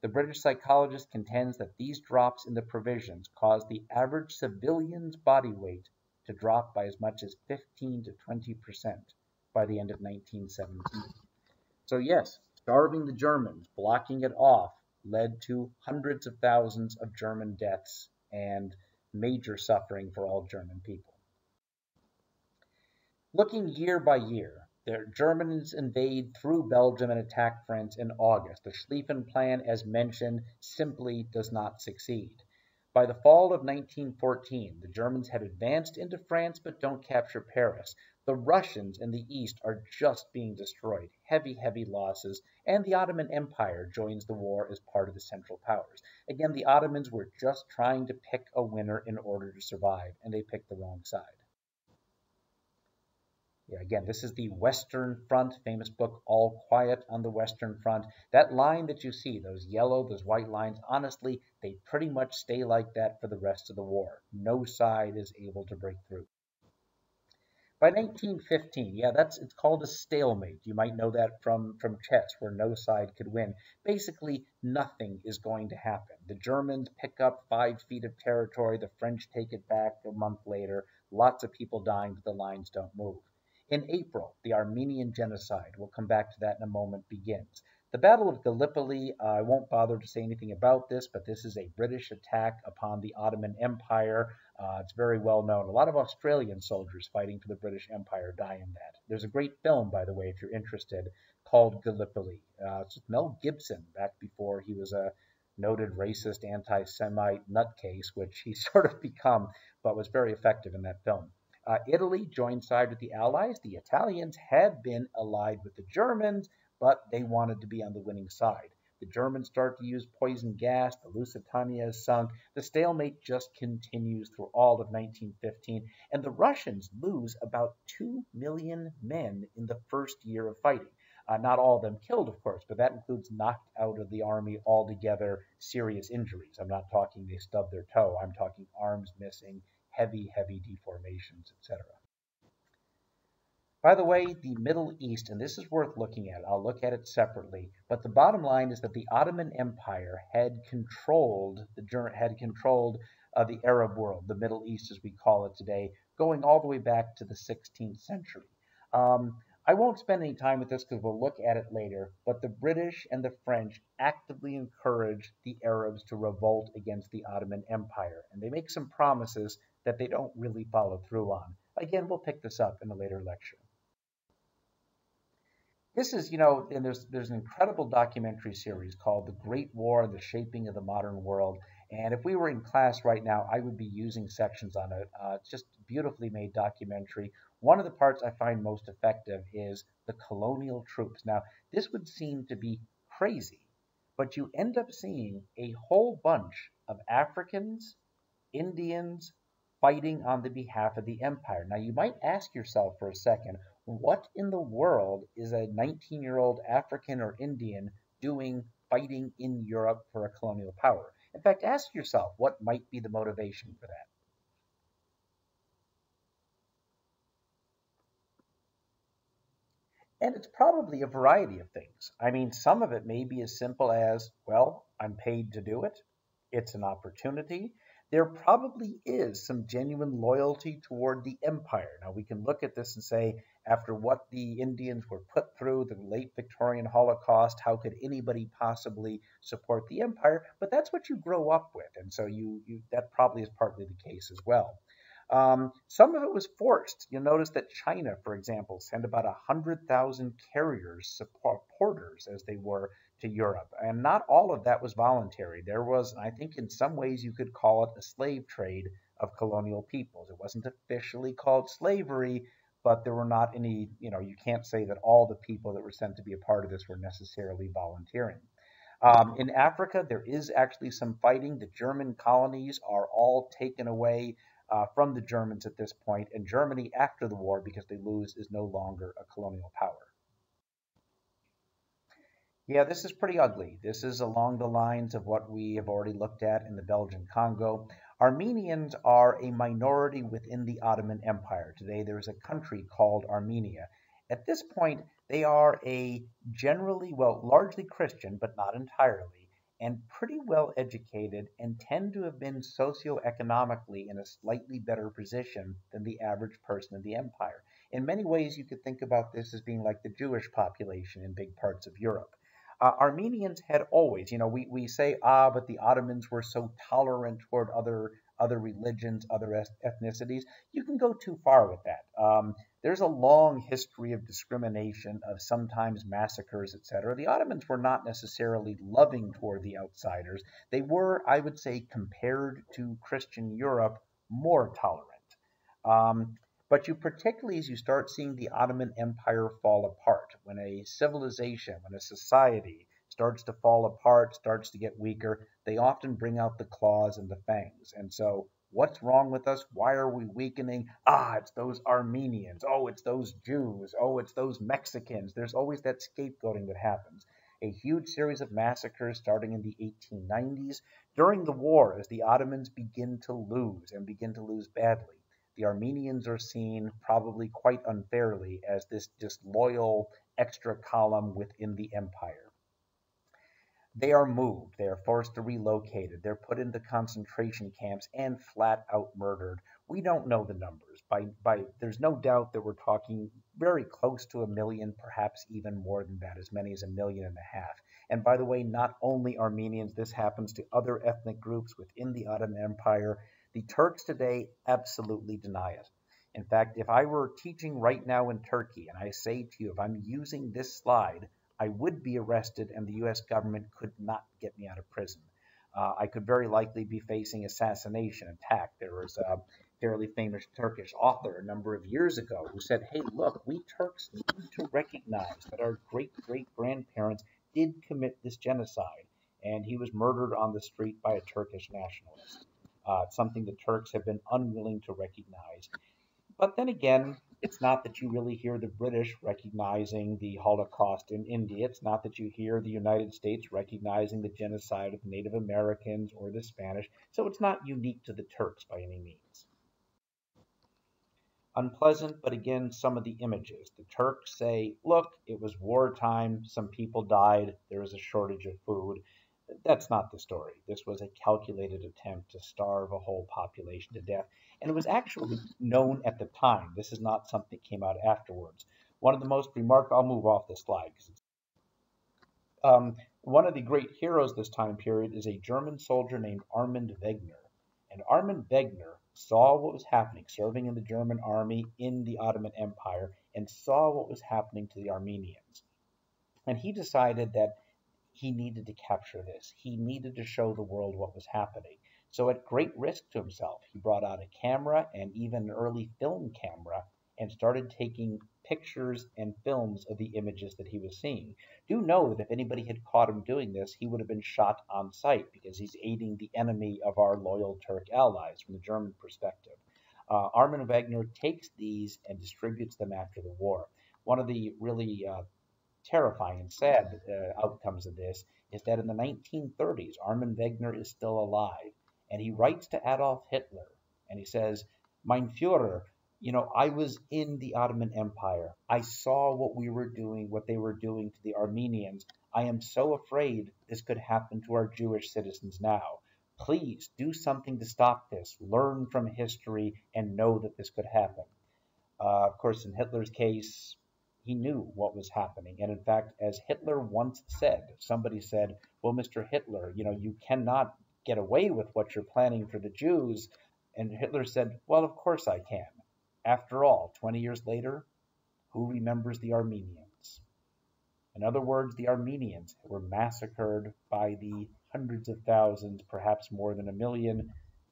The British psychologist contends that these drops in the provisions caused the average civilian's body weight to drop by as much as 15 to 20% by the end of 1917. So yes, starving the Germans, blocking it off, led to hundreds of thousands of German deaths and major suffering for all German people. Looking year by year, the Germans invade through Belgium and attack France in August. The Schlieffen Plan, as mentioned, simply does not succeed. By the fall of 1914, the Germans had advanced into France but don't capture Paris. The Russians in the east are just being destroyed, heavy, heavy losses, and the Ottoman Empire joins the war as part of the Central Powers. Again, the Ottomans were just trying to pick a winner in order to survive, and they picked the wrong side. Yeah, again, this is the Western Front, famous book, All Quiet on the Western Front. That line that you see, those yellow, those white lines, honestly, they pretty much stay like that for the rest of the war. No side is able to break through. By 1915, yeah, it's called a stalemate. You might know that from chess, where no side could win. Basically, nothing is going to happen. The Germans pick up 5 feet of territory. The French take it back a month later. Lots of people dying, but the lines don't move. In April, the Armenian genocide, we'll come back to that in a moment, begins. The Battle of Gallipoli, I won't bother to say anything about this, but this is a British attack upon the Ottoman Empire. It's very well known. A lot of Australian soldiers fighting for the British Empire die in that. There's a great film, by the way, if you're interested, called Gallipoli. It's with Mel Gibson back before he was a noted racist, anti-Semite nutcase, which he's sort of become, but was very effective in that film. Italy joined side with the Allies. The Italians had been allied with the Germans, but they wanted to be on the winning side. The Germans start to use poison gas. The Lusitania is sunk. The stalemate just continues through all of 1915, and the Russians lose about 2 million men in the first year of fighting. Not all of them killed, of course, but that includes knocked out of the army altogether, serious injuries. I'm not talking they stubbed their toe. I'm talking arms missing, heavy, heavy deformations, etc. By the way, the Middle East, and this is worth looking at, I'll look at it separately, but the bottom line is that the Ottoman Empire had controlled the Arab world, the Middle East as we call it today, going all the way back to the 16th century. I won't spend any time with this because we'll look at it later, but the British and the French actively encouraged the Arabs to revolt against the Ottoman Empire, and they make some promises that they don't really follow through on. Again, we'll pick this up in a later lecture. This is, and there's an incredible documentary series called The Great War: The Shaping of the Modern World. And if we were in class right now, I would be using sections on it. It's just a beautifully made documentary. One of the parts I find most effective is the colonial troops. Now, this would seem to be crazy, but you end up seeing a whole bunch of Africans, Indians fighting on the behalf of the empire. Now, you might ask yourself for a second, what in the world is a 19-year-old African or Indian doing fighting in Europe for a colonial power? In fact, ask yourself what might be the motivation for that. And it's probably a variety of things. I mean, some of it may be as simple as, well, I'm paid to do it. It's an opportunity. There probably is some genuine loyalty toward the empire. Now, we can look at this and say, after what the Indians were put through, the late Victorian Holocaust, how could anybody possibly support the empire? But that's what you grow up with. And so that probably is partly the case as well. Some of it was forced. You'll notice that China, for example, sent about 100,000 carriers, supporters as they were, to Europe. And not all of that was voluntary. There was, I think, in some ways you could call it a slave trade of colonial peoples. It wasn't officially called slavery, but there were not any, you can't say that all the people that were sent to be a part of this were necessarily volunteering. In Africa, there is actually some fighting. The German colonies are all taken away from the Germans at this point, and Germany, after the war, because they lose, is no longer a colonial power. Yeah, this is pretty ugly. This is along the lines of what we have already looked at in the Belgian Congo. Armenians are a minority within the Ottoman Empire. Today, there is a country called Armenia. At this point, they are a generally, well, largely Christian, but not entirely, and pretty well educated and tend to have been socioeconomically in a slightly better position than the average person in the empire. In many ways, you could think about this as being like the Jewish population in big parts of Europe. Armenians had always, we say, but the Ottomans were so tolerant toward other other religions, other ethnicities. You can go too far with that. There's a long history of discrimination, of sometimes massacres, etc. The Ottomans were not necessarily loving toward the outsiders. They were, I would say, compared to Christian Europe, more tolerant. But you particularly, as you start seeing the Ottoman Empire fall apart, when a civilization, when a society starts to fall apart, starts to get weaker, they often bring out the claws and the fangs. And so, what's wrong with us? Why are we weakening? Ah, it's those Armenians. Oh, it's those Jews. Oh, it's those Mexicans. There's always that scapegoating that happens. A huge series of massacres starting in the 1890s during the war as the Ottomans begin to lose and begin to lose badly. The Armenians are seen, probably quite unfairly, as this disloyal extra column within the empire. They are moved, they are forced to relocate, they're put into concentration camps and flat out murdered. We don't know the numbers. There's no doubt that we're talking very close to 1 million, perhaps even more than that, as many as 1.5 million. And by the way, not only Armenians, this happens to other ethnic groups within the Ottoman Empire. The Turks today absolutely deny it. In fact, if I were teaching right now in Turkey and I say to you, if I'm using this slide, I would be arrested and the US government could not get me out of prison. I could very likely be facing assassination, attack. There was a fairly famous Turkish author a number of years ago who said, hey, look, we Turks need to recognize that our great-great-grandparents did commit this genocide. And he was murdered on the street by a Turkish nationalist. Something the Turks have been unwilling to recognize. But then again, it's not that you really hear the British recognizing the Holocaust in India. It's not that you hear the United States recognizing the genocide of Native Americans or the Spanish. So it's not unique to the Turks by any means. Unpleasant, but again, some of the images. The Turks say, look, it was wartime, some people died, there was a shortage of food. That's not the story. This was a calculated attempt to starve a whole population to death. And it was actually known at the time. This is not something that came out afterwards. One of the most remarkable, I'll move off this slide. One of the great heroes this time period is a German soldier named Armand Wegener. And Armand Wegener saw what was happening, serving in the German army in the Ottoman Empire, and saw what was happening to the Armenians. And he decided that he needed to capture this. He needed to show the world what was happening. So at great risk to himself, he brought out a camera and even an early film camera and started taking pictures and films of the images that he was seeing. Do know that if anybody had caught him doing this, he would have been shot on sight because he's aiding the enemy of our loyal Turk allies from the German perspective. Armand Wegener takes these and distributes them after the war. One of the really terrifying and sad outcomes of this is that in the 1930s, Armand Wegener is still alive, and he writes to Adolf Hitler, and he says, Mein Führer, I was in the Ottoman Empire. I saw what they were doing to the Armenians. I am so afraid this could happen to our Jewish citizens now. Please do something to stop this. Learn from history and know that this could happen. Of course, in Hitler's case, he knew what was happening. And in fact, as Hitler once said, somebody said, well, Mr. Hitler, you cannot get away with what you're planning for the Jews. And Hitler said, well, of course I can. After all, 20 years later, who remembers the Armenians? In other words, the Armenians were massacred by the hundreds of thousands, perhaps more than 1 million,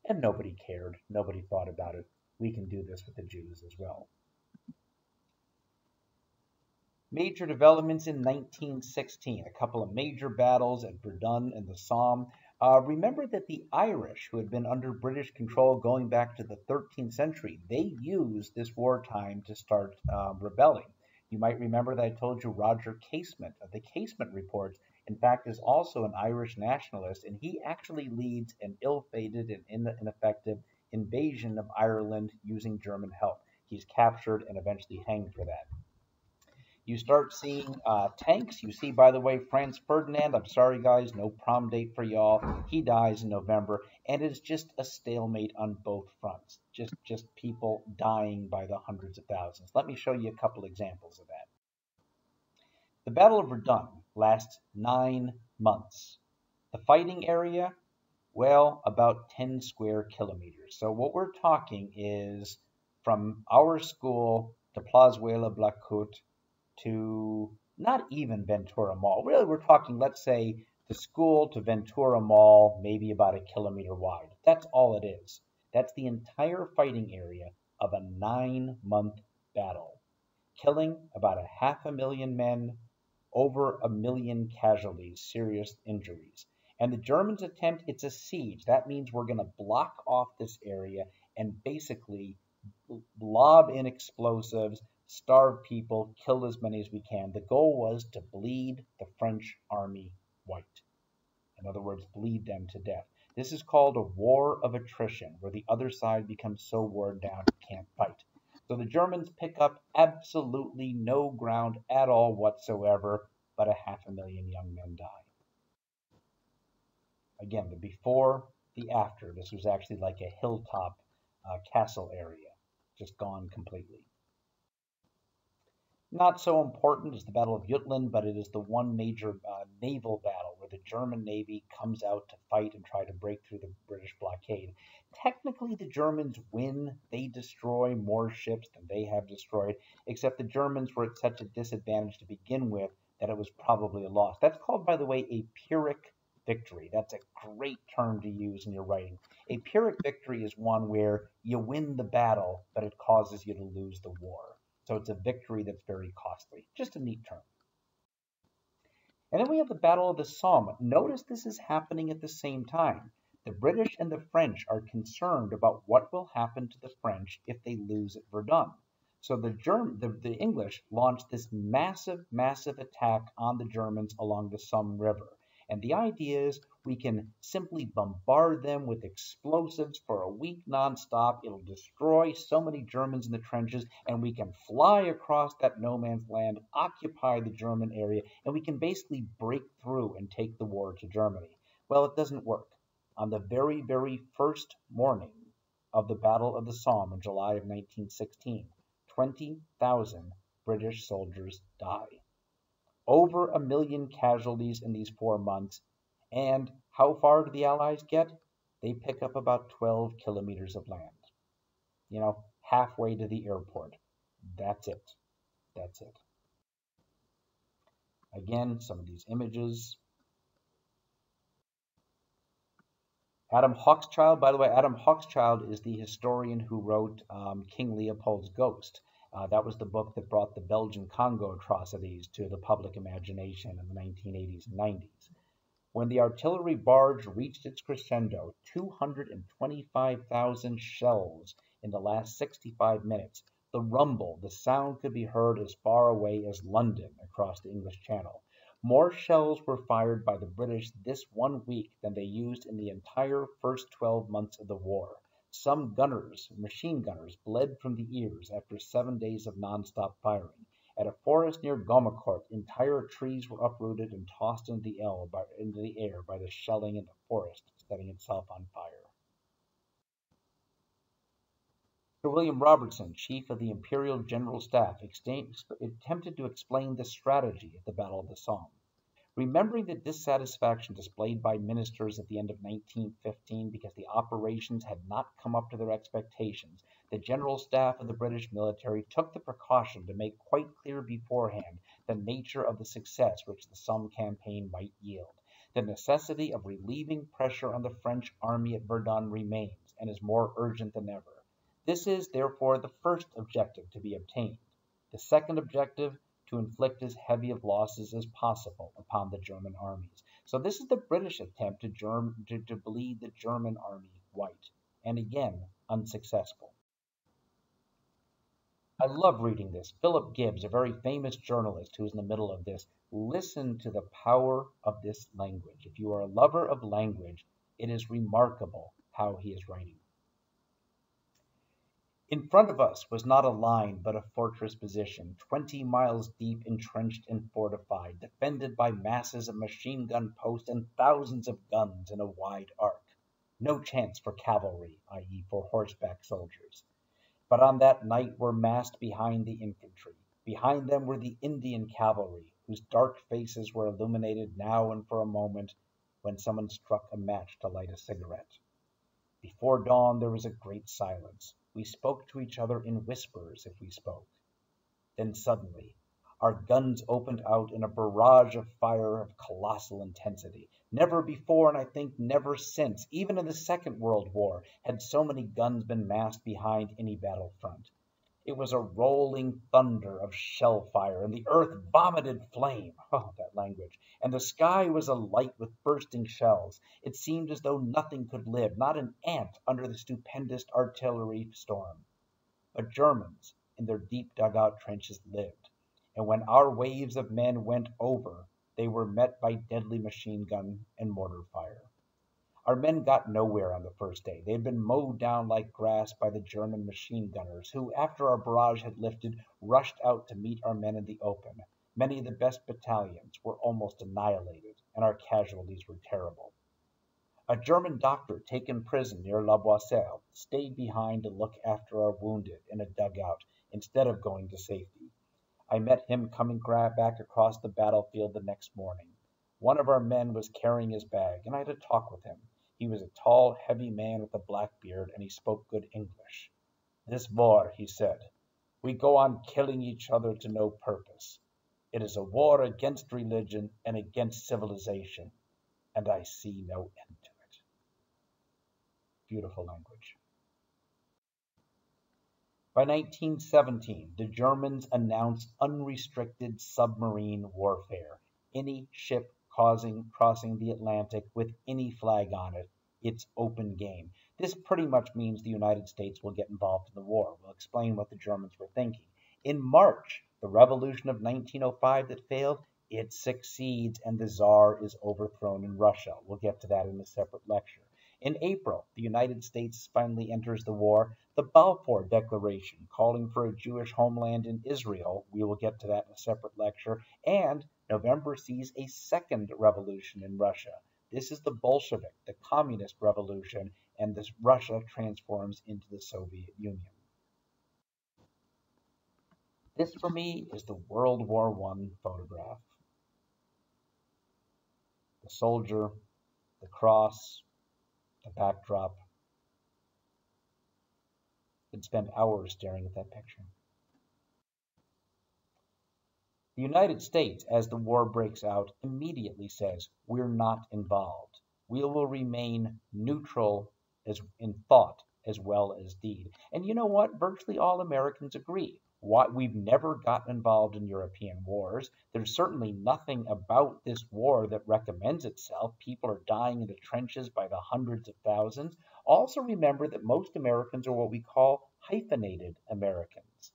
and nobody cared. Nobody thought about it. We can do this with the Jews as well. Major developments in 1916, a couple of major battles at Verdun and the Somme. Remember that the Irish, who had been under British control going back to the 13th century, they used this wartime to start rebelling. You might remember that I told you Roger Casement of the Casement Reports, in fact, is also an Irish nationalist, and he actually leads an ill-fated and ineffective invasion of Ireland using German help. He's captured and eventually hanged for that. You start seeing tanks. You see, by the way, Franz Ferdinand, I'm sorry, guys, no prom date for y'all. He dies in November, and it's just a stalemate on both fronts. Just people dying by the hundreds of thousands. Let me show you a couple examples of that. The Battle of Verdun lasts 9 months. The fighting area, Well, about 10 square kilometers. So what we're talking is from our school to Plazuela Blacut to not even Ventura Mall. Really, we're talking, let's say, the school to Ventura Mall, maybe about a kilometer wide. That's all it is. That's the entire fighting area of a 9-month battle, killing about a half a million men, over a million casualties, serious injuries. And the Germans attempt, it's a siege. That means we're going to block off this area and basically lob in explosives, starve people, kill as many as we can. The goal was to bleed the French army white. In other words, bleed them to death. This is called a war of attrition, where the other side becomes so worn down it can't fight. So the Germans pick up absolutely no ground at all whatsoever, but a half a million young men die. Again, the before, the after. This was actually like a hilltop castle area, just gone completely. Not so important as the Battle of Jutland, but it is the one major naval battle where the German Navy comes out to fight and try to break through the British blockade. Technically, the Germans win. They destroy more ships than they have destroyed, except the Germans were at such a disadvantage to begin with that it was probably a loss. That's called, by the way, a Pyrrhic victory. That's a great term to use in your writing. A Pyrrhic victory is one where you win the battle, but it causes you to lose the war. So it's a victory that's very costly. Just a neat term. And then we have the Battle of the Somme. Notice this is happening at the same time. The British and the French are concerned about what will happen to the French if they lose at Verdun. So the English launched this massive, massive attack on the Germans along the Somme River. And the idea is we can simply bombard them with explosives for a week nonstop. It'll destroy so many Germans in the trenches, and we can fly across that no man's land, occupy the German area, and we can basically break through and take the war to Germany. Well, it doesn't work. On the very, very first morning of the Battle of the Somme in July of 1916, 20,000 British soldiers die. Over a million casualties in these 4 months. And how far do the Allies get? They pick up about 12 kilometers of land. Halfway to the airport. That's it. That's it. Again, some of these images. Adam Hochschild, by the way, Adam Hochschild is the historian who wrote King Leopold's Ghost. That was the book that brought the Belgian Congo atrocities to the public imagination in the 1980s and 90s. When the artillery barrage reached its crescendo, 225,000 shells in the last 65 minutes, the rumble, the sound could be heard as far away as London across the English Channel. More shells were fired by the British this 1 week than they used in the entire first 12 months of the war. Some gunners, machine gunners, bled from the ears after 7 days of nonstop firing. At a forest near Gommecourt, entire trees were uprooted and tossed into the air by the shelling in the forest, setting itself on fire. Sir William Robertson, Chief of the Imperial General Staff, attempted to explain the strategy of the Battle of the Somme. Remembering the dissatisfaction displayed by ministers at the end of 1915 because the operations had not come up to their expectations, the General Staff of the British military took the precaution to make quite clear beforehand the nature of the success which the Somme campaign might yield. The necessity of relieving pressure on the French army at Verdun remains and is more urgent than ever. This is, therefore, the first objective to be obtained. The second objective, to inflict as heavy of losses as possible upon the German armies. So this is the British attempt to bleed the German army white, and again, unsuccessful. I love reading this. Philip Gibbs, a very famous journalist who is in the middle of this, listen to the power of this language. If you are a lover of language, it is remarkable how he is writing. In front of us was not a line, but a fortress position, 20 miles deep, entrenched and fortified, defended by masses of machine gun posts and thousands of guns in a wide arc. No chance for cavalry, i.e., for horseback soldiers. But on that night were massed behind the infantry. Behind them were the Indian cavalry, whose dark faces were illuminated now and for a moment when someone struck a match to light a cigarette. Before dawn there was a great silence. We spoke to each other in whispers if we spoke. Then suddenly our guns opened out in a barrage of fire of colossal intensity. Never before, and I think never since, even in the Second World War, had so many guns been massed behind any battlefront. It was a rolling thunder of shell fire, and the earth vomited flame. Oh, that language. And the sky was alight with bursting shells. It seemed as though nothing could live, not an ant, under the stupendous artillery storm. But Germans, in their deep dugout trenches, lived. And when our waves of men went over, they were met by deadly machine gun and mortar fire. Our men got nowhere on the first day. They had been mowed down like grass by the German machine gunners, who, after our barrage had lifted, rushed out to meet our men in the open. Many of the best battalions were almost annihilated, and our casualties were terrible. A German doctor taken prisoner near La Boisselle stayed behind to look after our wounded in a dugout instead of going to safety. I met him coming back across the battlefield the next morning. One of our men was carrying his bag, and I had a talk with him. He was a tall, heavy man with a black beard, and he spoke good English. "This war," he said, "we go on killing each other to no purpose. It is a war against religion and against civilization, and I see no end to it." Beautiful language. By 1917, the Germans announced unrestricted submarine warfare. Any ship crossing the Atlantic with any flag on it, it's open game. This pretty much means the United States will get involved in the war. We'll explain what the Germans were thinking. In March, the revolution of 1905 that failed, it succeeds and the Tsar is overthrown in Russia. We'll get to that in a separate lecture. In April, the United States finally enters the war. The Balfour Declaration, calling for a Jewish homeland in Israel, we will get to that in a separate lecture. And November sees a second revolution in Russia. This is the Bolshevik, the communist revolution, and this Russia transforms into the Soviet Union. This, for me, is the World War I photograph. The soldier, the cross, the backdrop. Could spend hours staring at that picture. The United States, as the war breaks out, immediately says, "We're not involved. We will remain neutral as in thought as well as deed." And you know what? Virtually all Americans agree. We've never gotten involved in European wars. There's certainly nothing about this war that recommends itself. People are dying in the trenches by the hundreds of thousands. Also remember that most Americans are what we call hyphenated Americans.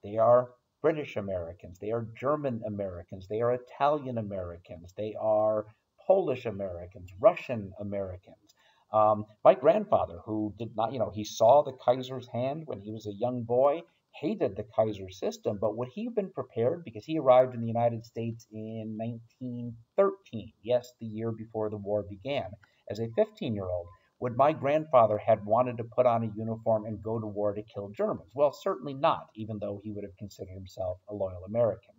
They are British Americans, they are German Americans, they are Italian Americans, they are Polish Americans, Russian Americans. My grandfather, who did not, he saw the Kaiser's hand when he was a young boy, hated the Kaiser system, but would he have been prepared? Because he arrived in the United States in 1913, yes, the year before the war began, as a 15-year-old. Would my grandfather had wanted to put on a uniform and go to war to kill Germans? Well, certainly not, even though he would have considered himself a loyal American.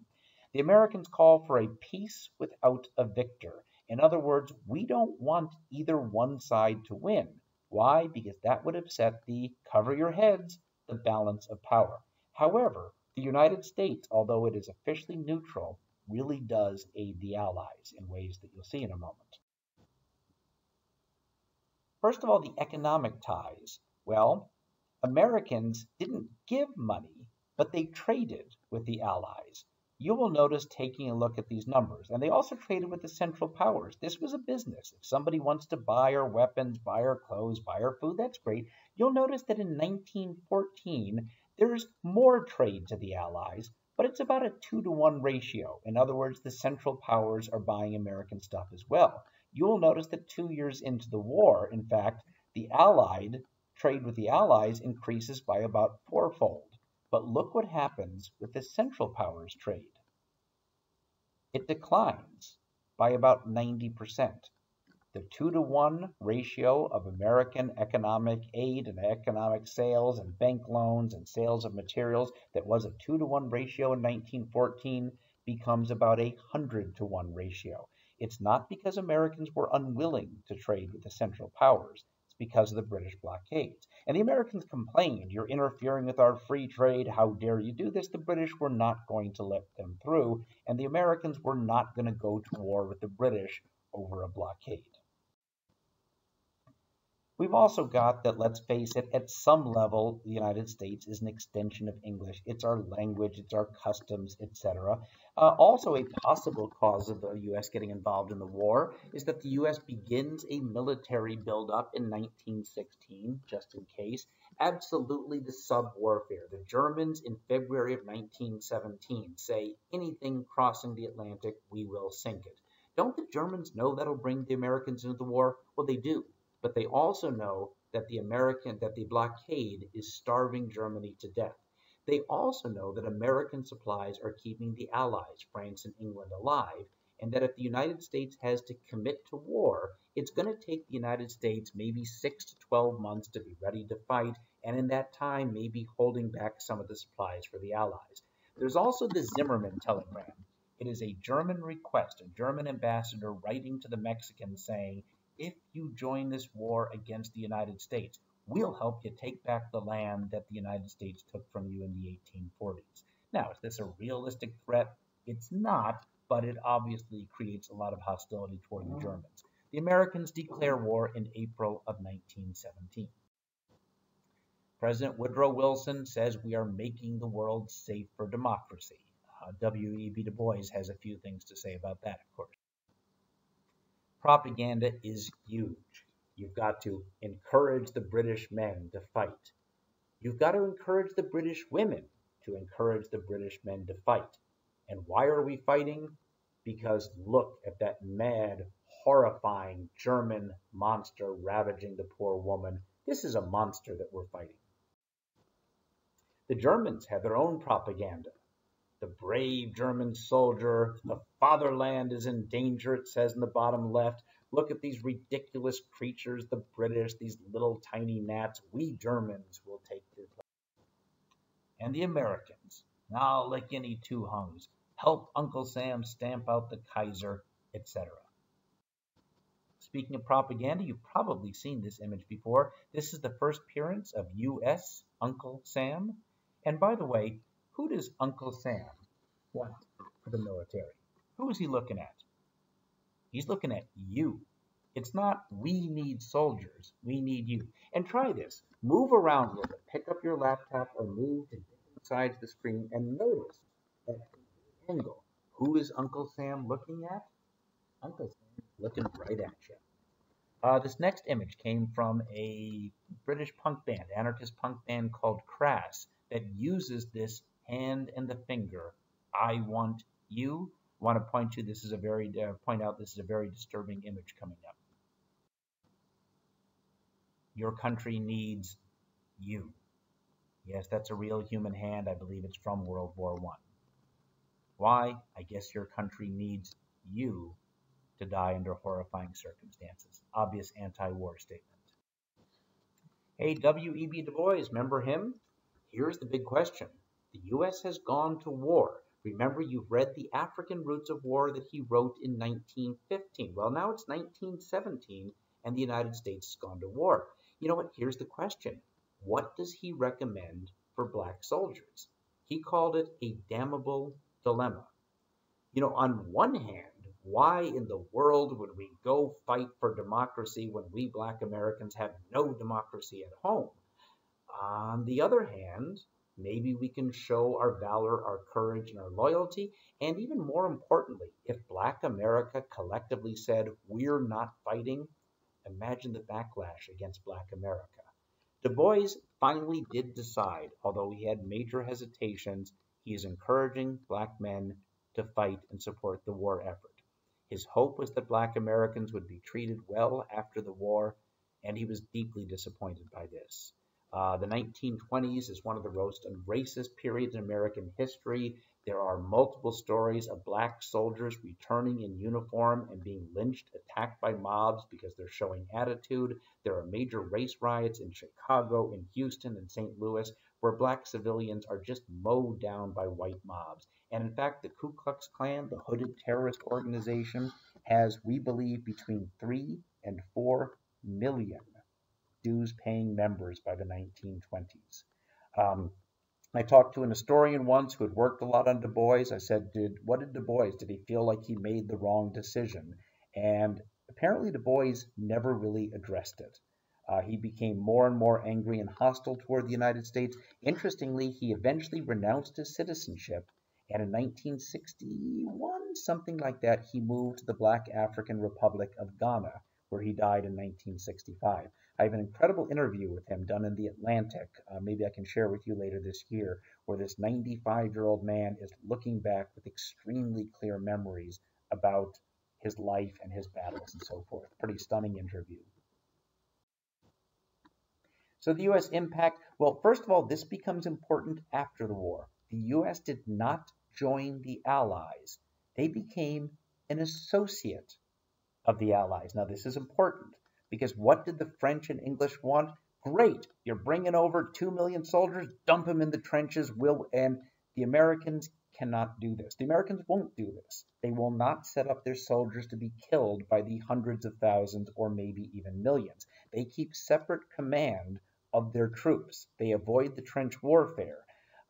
The Americans call for a peace without a victor. In other words, we don't want either one side to win. Why? Because that would upset the cover your heads, the balance of power. However, the United States, although it is officially neutral, really does aid the Allies in ways that you'll see in a moment. First of all, the economic ties. Well, Americans didn't give money, but they traded with the Allies. You will notice taking a look at these numbers, and they also traded with the Central Powers. This was a business. If somebody wants to buy our weapons, buy our clothes, buy our food, that's great. You'll notice that in 1914, there's more trade to the Allies, but it's about a 2-to-1 ratio. In other words, the Central Powers are buying American stuff as well. You will notice that 2 years into the war, in fact, the Allied trade with the Allies increases by about fourfold. But look what happens with the Central Powers trade. It declines by about 90%. The 2-to-1 ratio of American economic aid and economic sales and bank loans and sales of materials that was a 2-to-1 ratio in 1914 becomes about a 100-to-1 ratio. It's not because Americans were unwilling to trade with the Central Powers. It's because of the British blockades. And the Americans complained, "You're interfering with our free trade. How dare you do this?" The British were not going to let them through, and the Americans were not going to go to war with the British over a blockade. We've also got that, let's face it, at some level, the United States is an extension of English. It's our language, it's our customs, etc. Also, a possible cause of the U.S. getting involved in the war is that the U.S. begins a military buildup in 1916, just in case. Absolutely the sub-warfare. The Germans in February of 1917 say, anything crossing the Atlantic, we will sink it. Don't the Germans know that'll bring the Americans into the war? Well, they do. But they also know that the blockade is starving Germany to death. They also know that American supplies are keeping the Allies, France and England, alive, and that if the United States has to commit to war, it's going to take the United States maybe 6 to 12 months to be ready to fight, and in that time, maybe holding back some of the supplies for the Allies. There's also the Zimmermann telegram. It is a German request, a German ambassador writing to the Mexicans saying, if you join this war against the United States, we'll help you take back the land that the United States took from you in the 1840s. Now, is this a realistic threat? It's not, but it obviously creates a lot of hostility toward the Germans. The Americans declare war in April of 1917. President Woodrow Wilson says we are making the world safe for democracy. W.E.B. Du Bois has a few things to say about that, of course. Propaganda is huge. You've got to encourage the British men to fight. You've got to encourage the British women to encourage the British men to fight. And why are we fighting? Because look at that mad, horrifying German monster ravaging the poor woman. This is a monster that we're fighting. The Germans have their own propaganda. The brave German soldier, the fatherland is in danger, it says in the bottom left. Look at these ridiculous creatures, the British, these little tiny gnats. We Germans will take your place. And the Americans, now like any two hungs, help Uncle Sam stamp out the Kaiser, etc. Speaking of propaganda, you've probably seen this image before. This is the first appearance of U.S. Uncle Sam. And by the way, who does Uncle Sam want for the military? Who is he looking at? He's looking at you. It's not we need soldiers, we need you. And try this. Move around a little bit. Pick up your laptop or move to different sides of the screen and notice at the angle. Who is Uncle Sam looking at? Uncle Sam is looking right at you. This next image came from a British punk band, anarchist punk band called Crass, that uses this hand and the finger. I want you. I want to point out this is a very disturbing image coming up. Your country needs you. Yes, that's a real human hand. I believe it's from World War I. Why? I guess your country needs you to die under horrifying circumstances. Obvious anti-war statement. Hey, W.E.B. Du Bois, remember him? Here's the big question. The U.S. has gone to war. Remember, you've read The African Roots of War that he wrote in 1915. Well, now it's 1917, and the United States has gone to war. You know what? Here's the question. What does he recommend for black soldiers? He called it a damnable dilemma. You know, on one hand, why in the world would we go fight for democracy when we black Americans have no democracy at home? On the other hand, maybe we can show our valor, our courage, and our loyalty. And even more importantly, if Black America collectively said, we're not fighting, imagine the backlash against Black America. Du Bois finally did decide, although he had major hesitations, he is encouraging Black men to fight and support the war effort. His hope was that Black Americans would be treated well after the war, and he was deeply disappointed by this. The 1920s is one of the most racist periods in American history. There are multiple stories of black soldiers returning in uniform and being lynched, attacked by mobs because they're showing attitude. There are major race riots in Chicago, in Houston, and St. Louis, where black civilians are just mowed down by white mobs. And in fact, the Ku Klux Klan, the hooded terrorist organization, has, we believe, between 3 and 4 million dues-paying members by the 1920s. Um, I talked to an historian once who had worked a lot on Du Bois. I said, what did Du Bois? Did he feel like he made the wrong decision? And apparently Du Bois never really addressed it. He became more and more angry and hostile toward the United States. Interestingly, he eventually renounced his citizenship, and in 1961, something like that, he moved to the Black African Republic of Ghana, where he died in 1965. I have an incredible interview with him done in The Atlantic. Maybe I can share with you later this year, where this 95-year-old man is looking back with extremely clear memories about his life and his battles and so forth. Pretty stunning interview. So the U.S. impact, well, first of all, this becomes important after the war. The U.S. did not join the Allies. They became an associate of the Allies. Now, this is important because what did the French and English want? Great, you're bringing over 2 million soldiers, dump them in the trenches, and the Americans cannot do this. The Americans won't do this. They will not set up their soldiers to be killed by the hundreds of thousands or maybe even millions. They keep separate command of their troops. They avoid the trench warfare,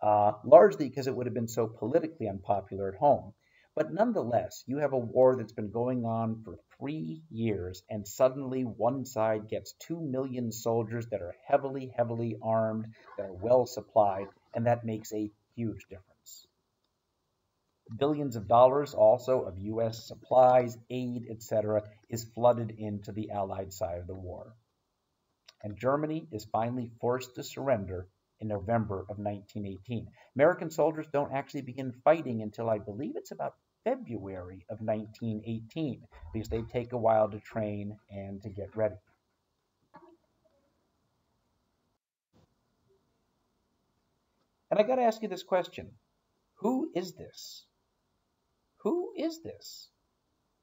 largely because it would have been so politically unpopular at home. But nonetheless, you have a war that's been going on for 3 years, and suddenly one side gets 2 million soldiers that are heavily, heavily armed, that are well supplied, and that makes a huge difference. Billions of dollars also of U.S. supplies, aid, etc., is flooded into the Allied side of the war. And Germany is finally forced to surrender in November of 1918. American soldiers don't actually begin fighting until I believe it's about February of 1918 because they take a while to train and to get ready. And I got to ask you this question. Who is this? Who is this?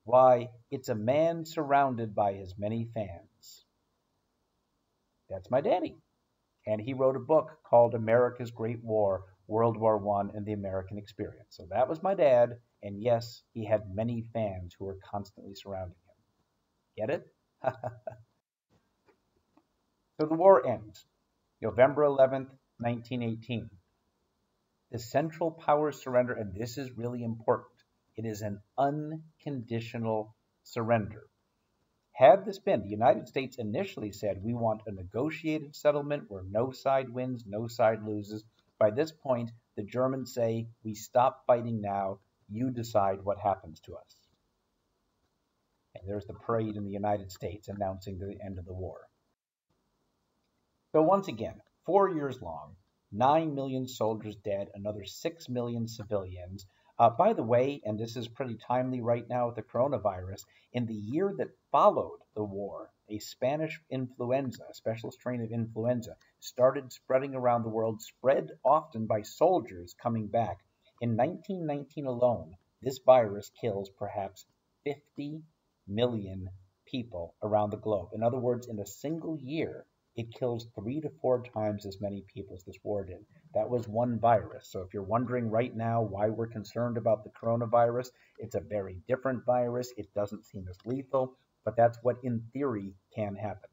Why, it's a man surrounded by his many fans. That's my daddy. And he wrote a book called America's Great War, World War I and the American Experience. So that was my dad, and yes, he had many fans who were constantly surrounding him. Get it? So the war ends, November 11th, 1918. The Central Powers surrender, and this is really important. It is an unconditional surrender. Had this been, the United States initially said, we want a negotiated settlement where no side wins, no side loses. By this point, the Germans say, we stop fighting now, you decide what happens to us. And there's the parade in the United States announcing the end of the war. So once again, 4 years long, 9 million soldiers dead, another 6 million civilians. By the way, and this is pretty timely right now with the coronavirus, in the year that followed the war, a Spanish influenza, a special strain of influenza, started spreading around the world, spread often by soldiers coming back. In 1919 alone, this virus kills perhaps 50 million people around the globe. In other words, in a single year, it kills 3 to 4 times as many people as this war did. That was one virus. So if you're wondering right now why we're concerned about the coronavirus, it's a very different virus. It doesn't seem as lethal, but that's what in theory can happen.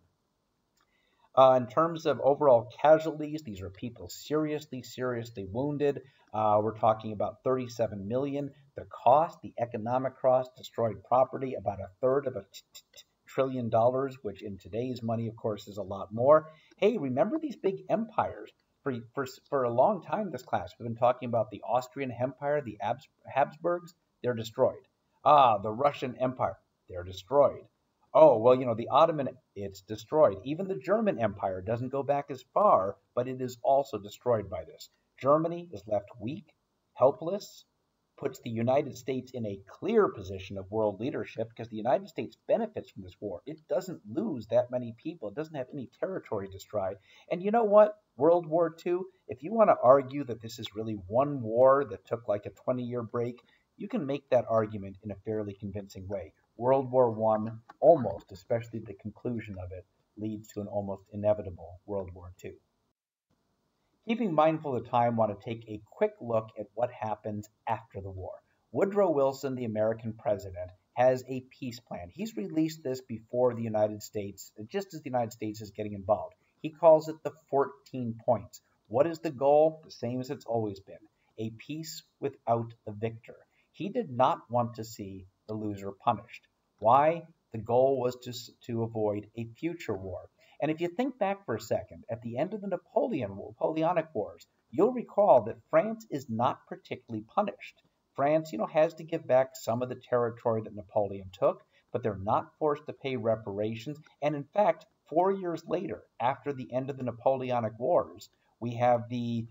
In terms of overall casualties, these are people seriously wounded. We're talking about 37 million. The cost, the economic cost, destroyed property, about a third of $1 trillion, which in today's money, of course, is a lot more. Hey, remember these big empires? For a long time, this class, we've been talking about the Austrian Empire, the Habsburgs, they're destroyed. The Russian Empire, they're destroyed. Oh, well, the Ottoman, it's destroyed. Even the German Empire doesn't go back as far, but it is also destroyed by this. Germany is left weak, helpless, puts the United States in a clear position of world leadership because the United States benefits from this war. It doesn't lose that many people. It doesn't have any territory to destroy. And you know what? World War II, if you want to argue that this is really one war that took like a 20-year break, you can make that argument in a fairly convincing way. World War I, almost, especially the conclusion of it, leads to an almost inevitable World War II. Keeping mindful of time, I want to take a quick look at what happens after the war. Woodrow Wilson, the American president, has a peace plan. He's released this before the United States, just as the United States is getting involved. He calls it the 14 points. What is the goal? The same as it's always been, a peace without a victor. He did not want to see the loser punished. Why? The goal was to avoid a future war. And if you think back for a second, at the end of the Napoleonic Wars, you'll recall that France is not particularly punished. France, has to give back some of the territory that Napoleon took, but they're not forced to pay reparations. And in fact, 4 years later, after the end of the Napoleonic Wars, we have the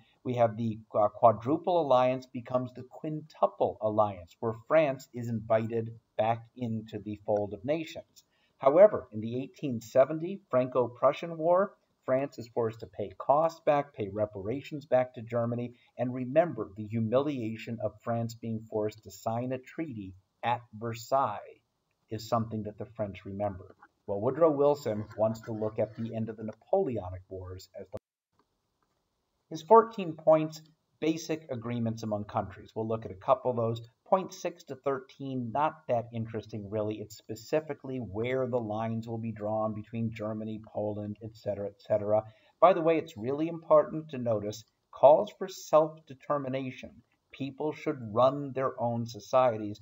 quadruple alliance becomes the quintuple alliance, where France is invited back into the fold of nations. However, in the 1870 Franco-Prussian War, France is forced to pay costs back, pay reparations back to Germany, and remember the humiliation of France being forced to sign a treaty at Versailles is something that the French remember. Well, Woodrow Wilson wants to look at the end of the Napoleonic Wars as his 14 points, basic agreements among countries. We'll look at a couple of those. Point 6 to 13, not that interesting really. It's specifically where the lines will be drawn between Germany, Poland, etc., etc. By the way, it's really important to notice calls for self-determination. People should run their own societies.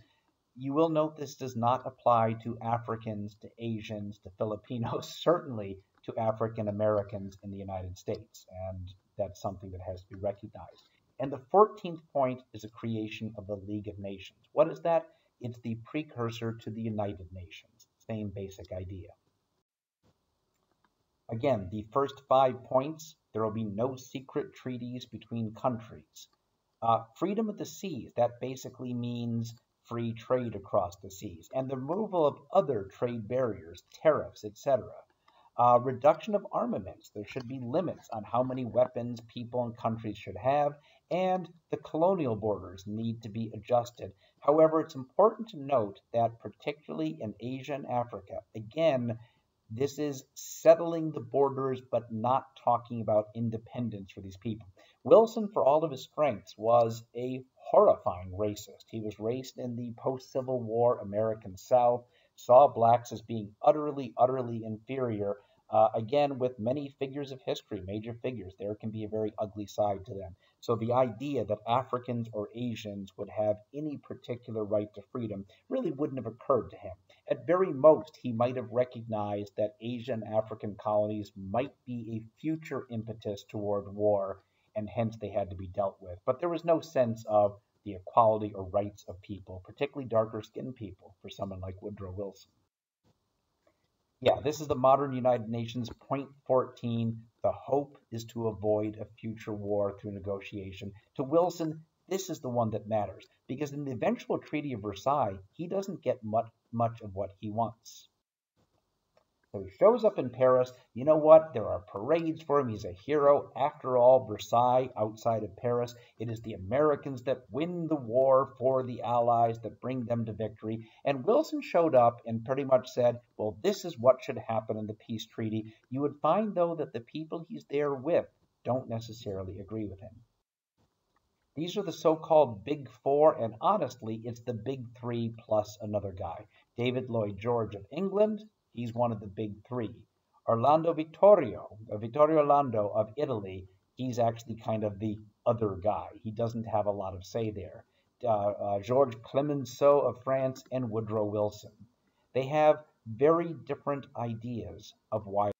You will note this does not apply to Africans, to Asians, to Filipinos, certainly to African Americans in the United States. And that's something that has to be recognized. And the 14th point is a creation of the League of Nations. What is that? It's the precursor to the United Nations. Same basic idea. Again, the first 5 points, there will be no secret treaties between countries. Freedom of the seas, that basically means free trade across the seas, and the removal of other trade barriers, tariffs, etc. Reduction of armaments. There should be limits on how many weapons people and countries should have, and the colonial borders need to be adjusted. However, it's important to note that particularly in Asia and Africa, again, this is settling the borders but not talking about independence for these people. Wilson, for all of his strengths, was a horrifying racist. He was raised in the post-Civil War American South, saw blacks as being utterly, utterly inferior. Again, with many figures of history, major figures, there can be a very ugly side to them. So the idea that Africans or Asians would have any particular right to freedom really wouldn't have occurred to him. At very most, he might have recognized that Asian African colonies might be a future impetus toward war, and hence they had to be dealt with. But there was no sense of the equality or rights of people, particularly darker skinned people, for someone like Woodrow Wilson. Yeah, this is the modern United Nations, point 14. The hope is to avoid a future war through negotiation. To Wilson, this is the one that matters, because in the eventual Treaty of Versailles, he doesn't get much of what he wants. So he shows up in Paris. You know what? There are parades for him. He's a hero. After all, Versailles, outside of Paris, it is the Americans that win the war for the Allies, that bring them to victory. And Wilson showed up and pretty much said, well, this is what should happen in the peace treaty. You would find, though, that the people he's there with don't necessarily agree with him. These are the so-called Big Four, and honestly, it's the Big Three plus another guy. David Lloyd George of England, he's one of the Big Three. Vittorio Orlando of Italy, he's actually kind of the other guy. He doesn't have a lot of say there. Georges Clemenceau of France and Woodrow Wilson. They have very different ideas of why.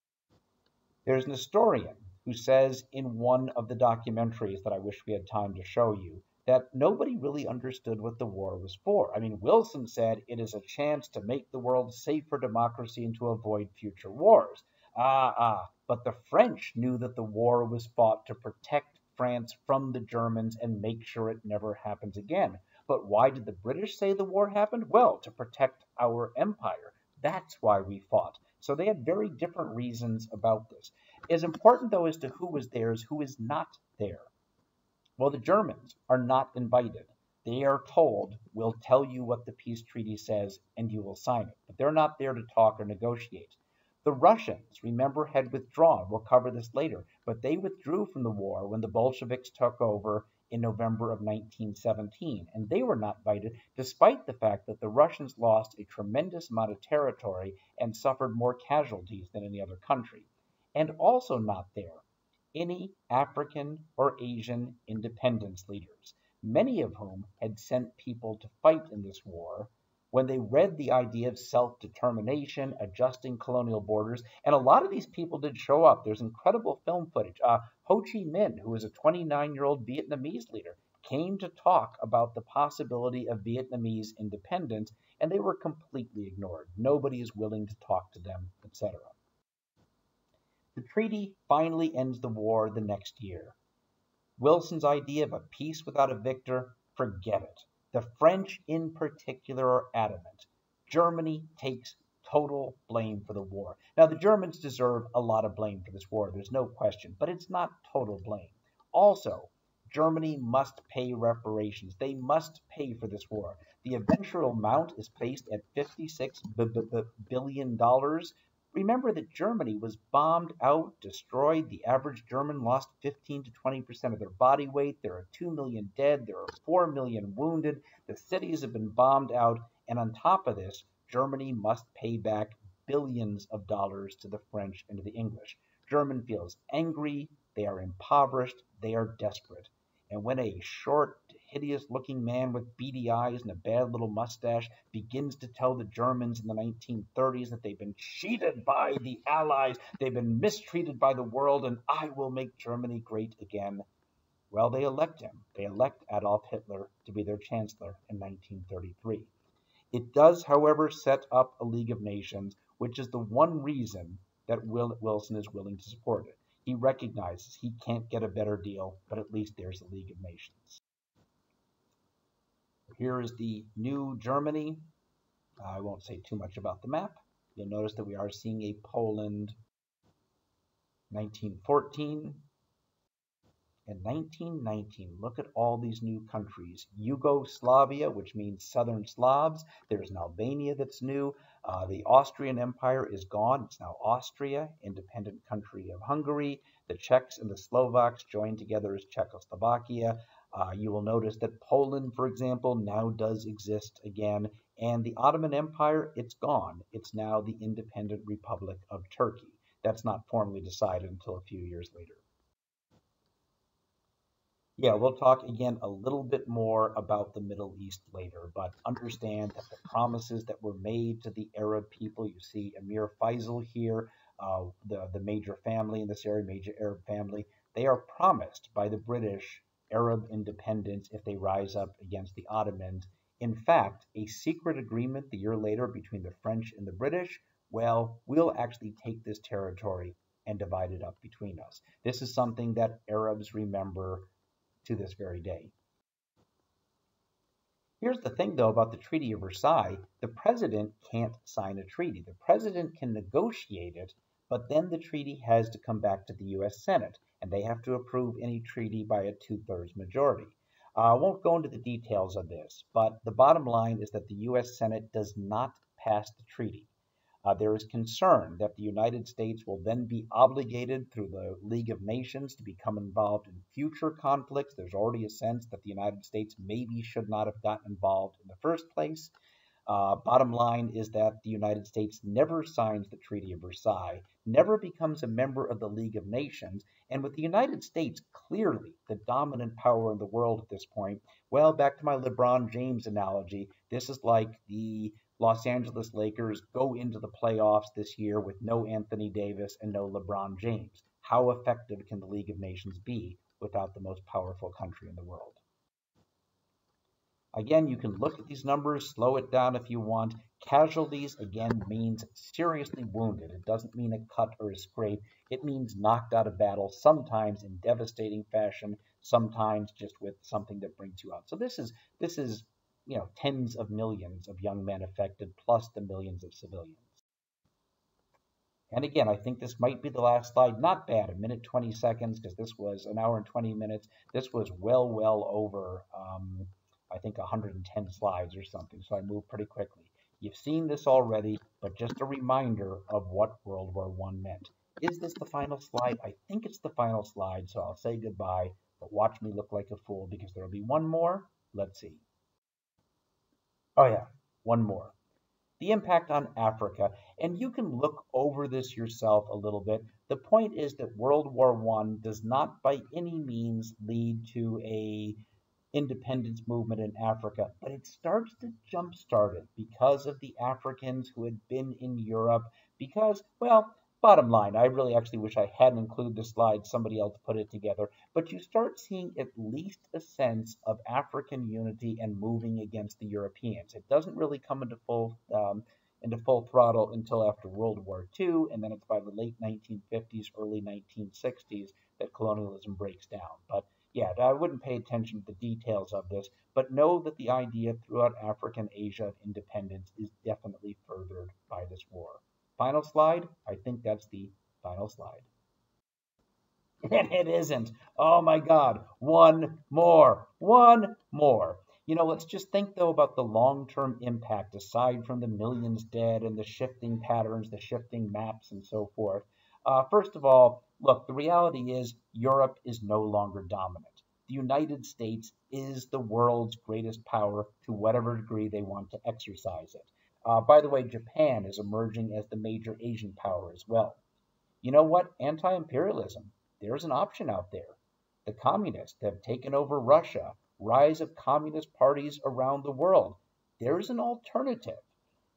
There's an historian who says in one of the documentaries that I wish we had time to show you, that nobody really understood what the war was for. I mean, Wilson said it is a chance to make the world safe for democracy and to avoid future wars. But the French knew that the war was fought to protect France from the Germans and make sure it never happens again. But why did the British say the war happened? Well, to protect our empire. That's why we fought. So they had very different reasons about this. As important, though, as to who was there is who is not there. Well, the Germans are not invited. They are told, we'll tell you what the peace treaty says and you will sign it. But they're not there to talk or negotiate. The Russians, remember, had withdrawn. We'll cover this later. But they withdrew from the war when the Bolsheviks took over in November of 1917, and they were not invited despite the fact that the Russians lost a tremendous amount of territory and suffered more casualties than any other country. And also not there, any African or Asian independence leaders, many of whom had sent people to fight in this war. When they read the idea of self determination, adjusting colonial borders, and a lot of these people did show up. There's incredible film footage. Ho Chi Minh, who was a 29-year-old Vietnamese leader, came to talk about the possibility of Vietnamese independence, and they were completely ignored. Nobody is willing to talk to them, etc. The treaty finally ends the war the next year. Wilson's idea of a peace without a victor, forget it. The French in particular are adamant. Germany takes total blame for the war. Now, the Germans deserve a lot of blame for this war, there's no question, but it's not total blame. Also, Germany must pay reparations. They must pay for this war. The eventual amount is placed at $56 billion. Remember that Germany was bombed out, destroyed. The average German lost 15 to 20% of their body weight. There are 2 million dead. There are 4 million wounded. The cities have been bombed out. And on top of this, Germany must pay back billions of dollars to the French and to the English. Germany feels angry. They are impoverished. They are desperate. And when a short, hideous-looking man with beady eyes and a bad little mustache begins to tell the Germans in the 1930s that they've been cheated by the Allies, they've been mistreated by the world, and I will make Germany great again, well, they elect him. They elect Adolf Hitler to be their chancellor in 1933. It does, however, set up a League of Nations, which is the one reason that Wilson is willing to support it. He recognizes he can't get a better deal, but at least there's a League of Nations. Here is the new Germany. I won't say too much about the map. You'll notice that we are seeing a Poland 1914 and 1919. Look at all these new countries. Yugoslavia, which means Southern Slavs. There's an Albania that's new. The Austrian Empire is gone. It's now Austria, independent country of Hungary. The Czechs and the Slovaks joined together as Czechoslovakia. You will notice that Poland, for example, now does exist again. And the Ottoman Empire, it's gone. It's now the Independent Republic of Turkey. That's not formally decided until a few years later. Yeah, we'll talk again a little bit more about the Middle East later, but understand that the promises that were made to the Arab people, you see Emir Faisal here, the major family in this area, major Arab family, they are promised by the British Arab independence if they rise up against the Ottomans. In fact, a secret agreement the year later between the French and the British, well, we'll actually take this territory and divide it up between us. This is something that Arabs remember to this very day. Here's the thing, though, about the Treaty of Versailles. The president can't sign a treaty. The president can negotiate it, but then the treaty has to come back to the U.S. Senate, and they have to approve any treaty by a two-thirds majority. I won't go into the details of this, but the bottom line is that the U.S. Senate does not pass the treaty. There is concern that the United States will then be obligated through the League of Nations to become involved in future conflicts. There's already a sense that the United States maybe should not have gotten involved in the first place. Bottom line is that the United States never signs the Treaty of Versailles, never becomes a member of the League of Nations, and with the United States clearly the dominant power in the world at this point, well, back to my LeBron James analogy, this is like the Los Angeles Lakers go into the playoffs this year with no Anthony Davis and no LeBron James. How effective can the League of Nations be without the most powerful country in the world? Again, you can look at these numbers, slow it down if you want. Casualties, again, means seriously wounded. It doesn't mean a cut or a scrape. It means knocked out of battle, sometimes in devastating fashion, sometimes just with something that brings you out. So this is tens of millions of young men affected, plus the millions of civilians. And again, I think this might be the last slide. Not bad, 1 minute 20 seconds, because this was an hour and 20 minutes. This was well over, I think, 110 slides or something, so I moved pretty quickly. You've seen this already, but just a reminder of what World War I meant. Is this the final slide? I think it's the final slide, so I'll say goodbye. But watch me look like a fool because there will be one more. Let's see. Oh, yeah, one more. The impact on Africa. And you can look over this yourself a little bit. The point is that World War I does not by any means lead to a independence movement in Africa, but it starts to jumpstart it because of the Africans who had been in Europe. Because, well, bottom line, I really actually wish I hadn't included the slide, somebody else put it together, but you start seeing at least a sense of African unity and moving against the Europeans. It doesn't really come into full throttle until after World War II, and then it's by the late 1950s, early 1960s that colonialism breaks down. But yeah, I wouldn't pay attention to the details of this, but know that the idea throughout Africa and Asia of independence is definitely furthered by this war. Final slide? I think that's the final slide. And it isn't. Oh my God. One more. One more. Let's just think though about the long-term impact aside from the millions dead and the shifting patterns, the shifting maps, and so forth. First of all, look, the reality is Europe is no longer dominant. The United States is the world's greatest power to whatever degree they want to exercise it. By the way, Japan is emerging as the major Asian power as well. You know what? Anti-imperialism. There's an option out there. The communists have taken over Russia. Rise of communist parties around the world. There's an alternative.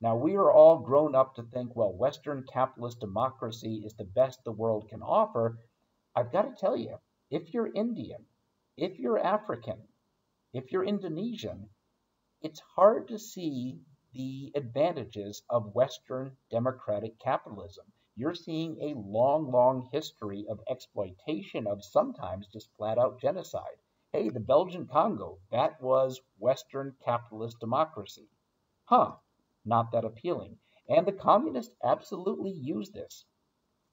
Now, we are all grown up to think, well, Western capitalist democracy is the best the world can offer. I've got to tell you, if you're Indian, if you're African, if you're Indonesian, it's hard to see the advantages of Western democratic capitalism. You're seeing a long, long history of exploitation, of sometimes just flat out genocide. Hey, the Belgian Congo, that was Western capitalist democracy. Huh, not that appealing. And the communists absolutely use this.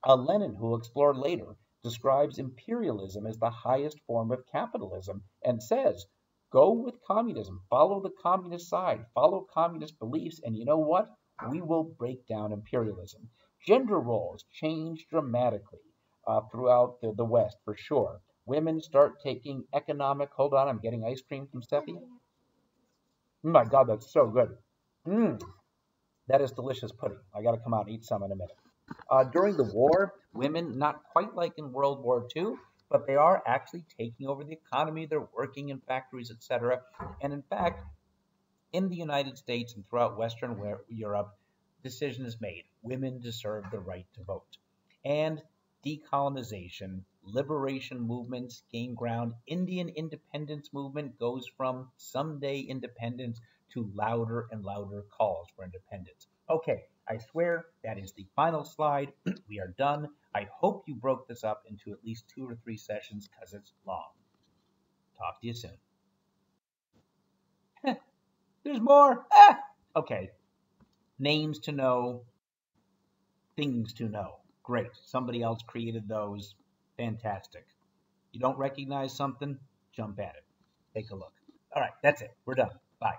Lenin, who we'll explore later, describes imperialism as the highest form of capitalism and says, go with communism, follow the communist side, follow communist beliefs, and you know what? We will break down imperialism. Gender roles change dramatically throughout the West, for sure. Women start taking economic, hold on, I'm getting ice cream from Steffi. Oh my God, that's so good. Mmm, that is delicious pudding. I got to come out and eat some in a minute. During the war, women, not quite like in World War II, but they are actually taking over the economy. They're working in factories, etc. And in fact, in the United States and throughout Western Europe, decision is made. Women deserve the right to vote. And decolonization, liberation movements gain ground. Indian independence movement goes from someday independence to louder and louder calls for independence. Okay, I swear that is the final slide. We are done. I hope you broke this up into at least 2 or 3 sessions because it's long. Talk to you soon. There's more. Okay. Names to know, things to know. Great. Somebody else created those. Fantastic. You don't recognize something? Jump at it. Take a look. All right, that's it. We're done. Bye.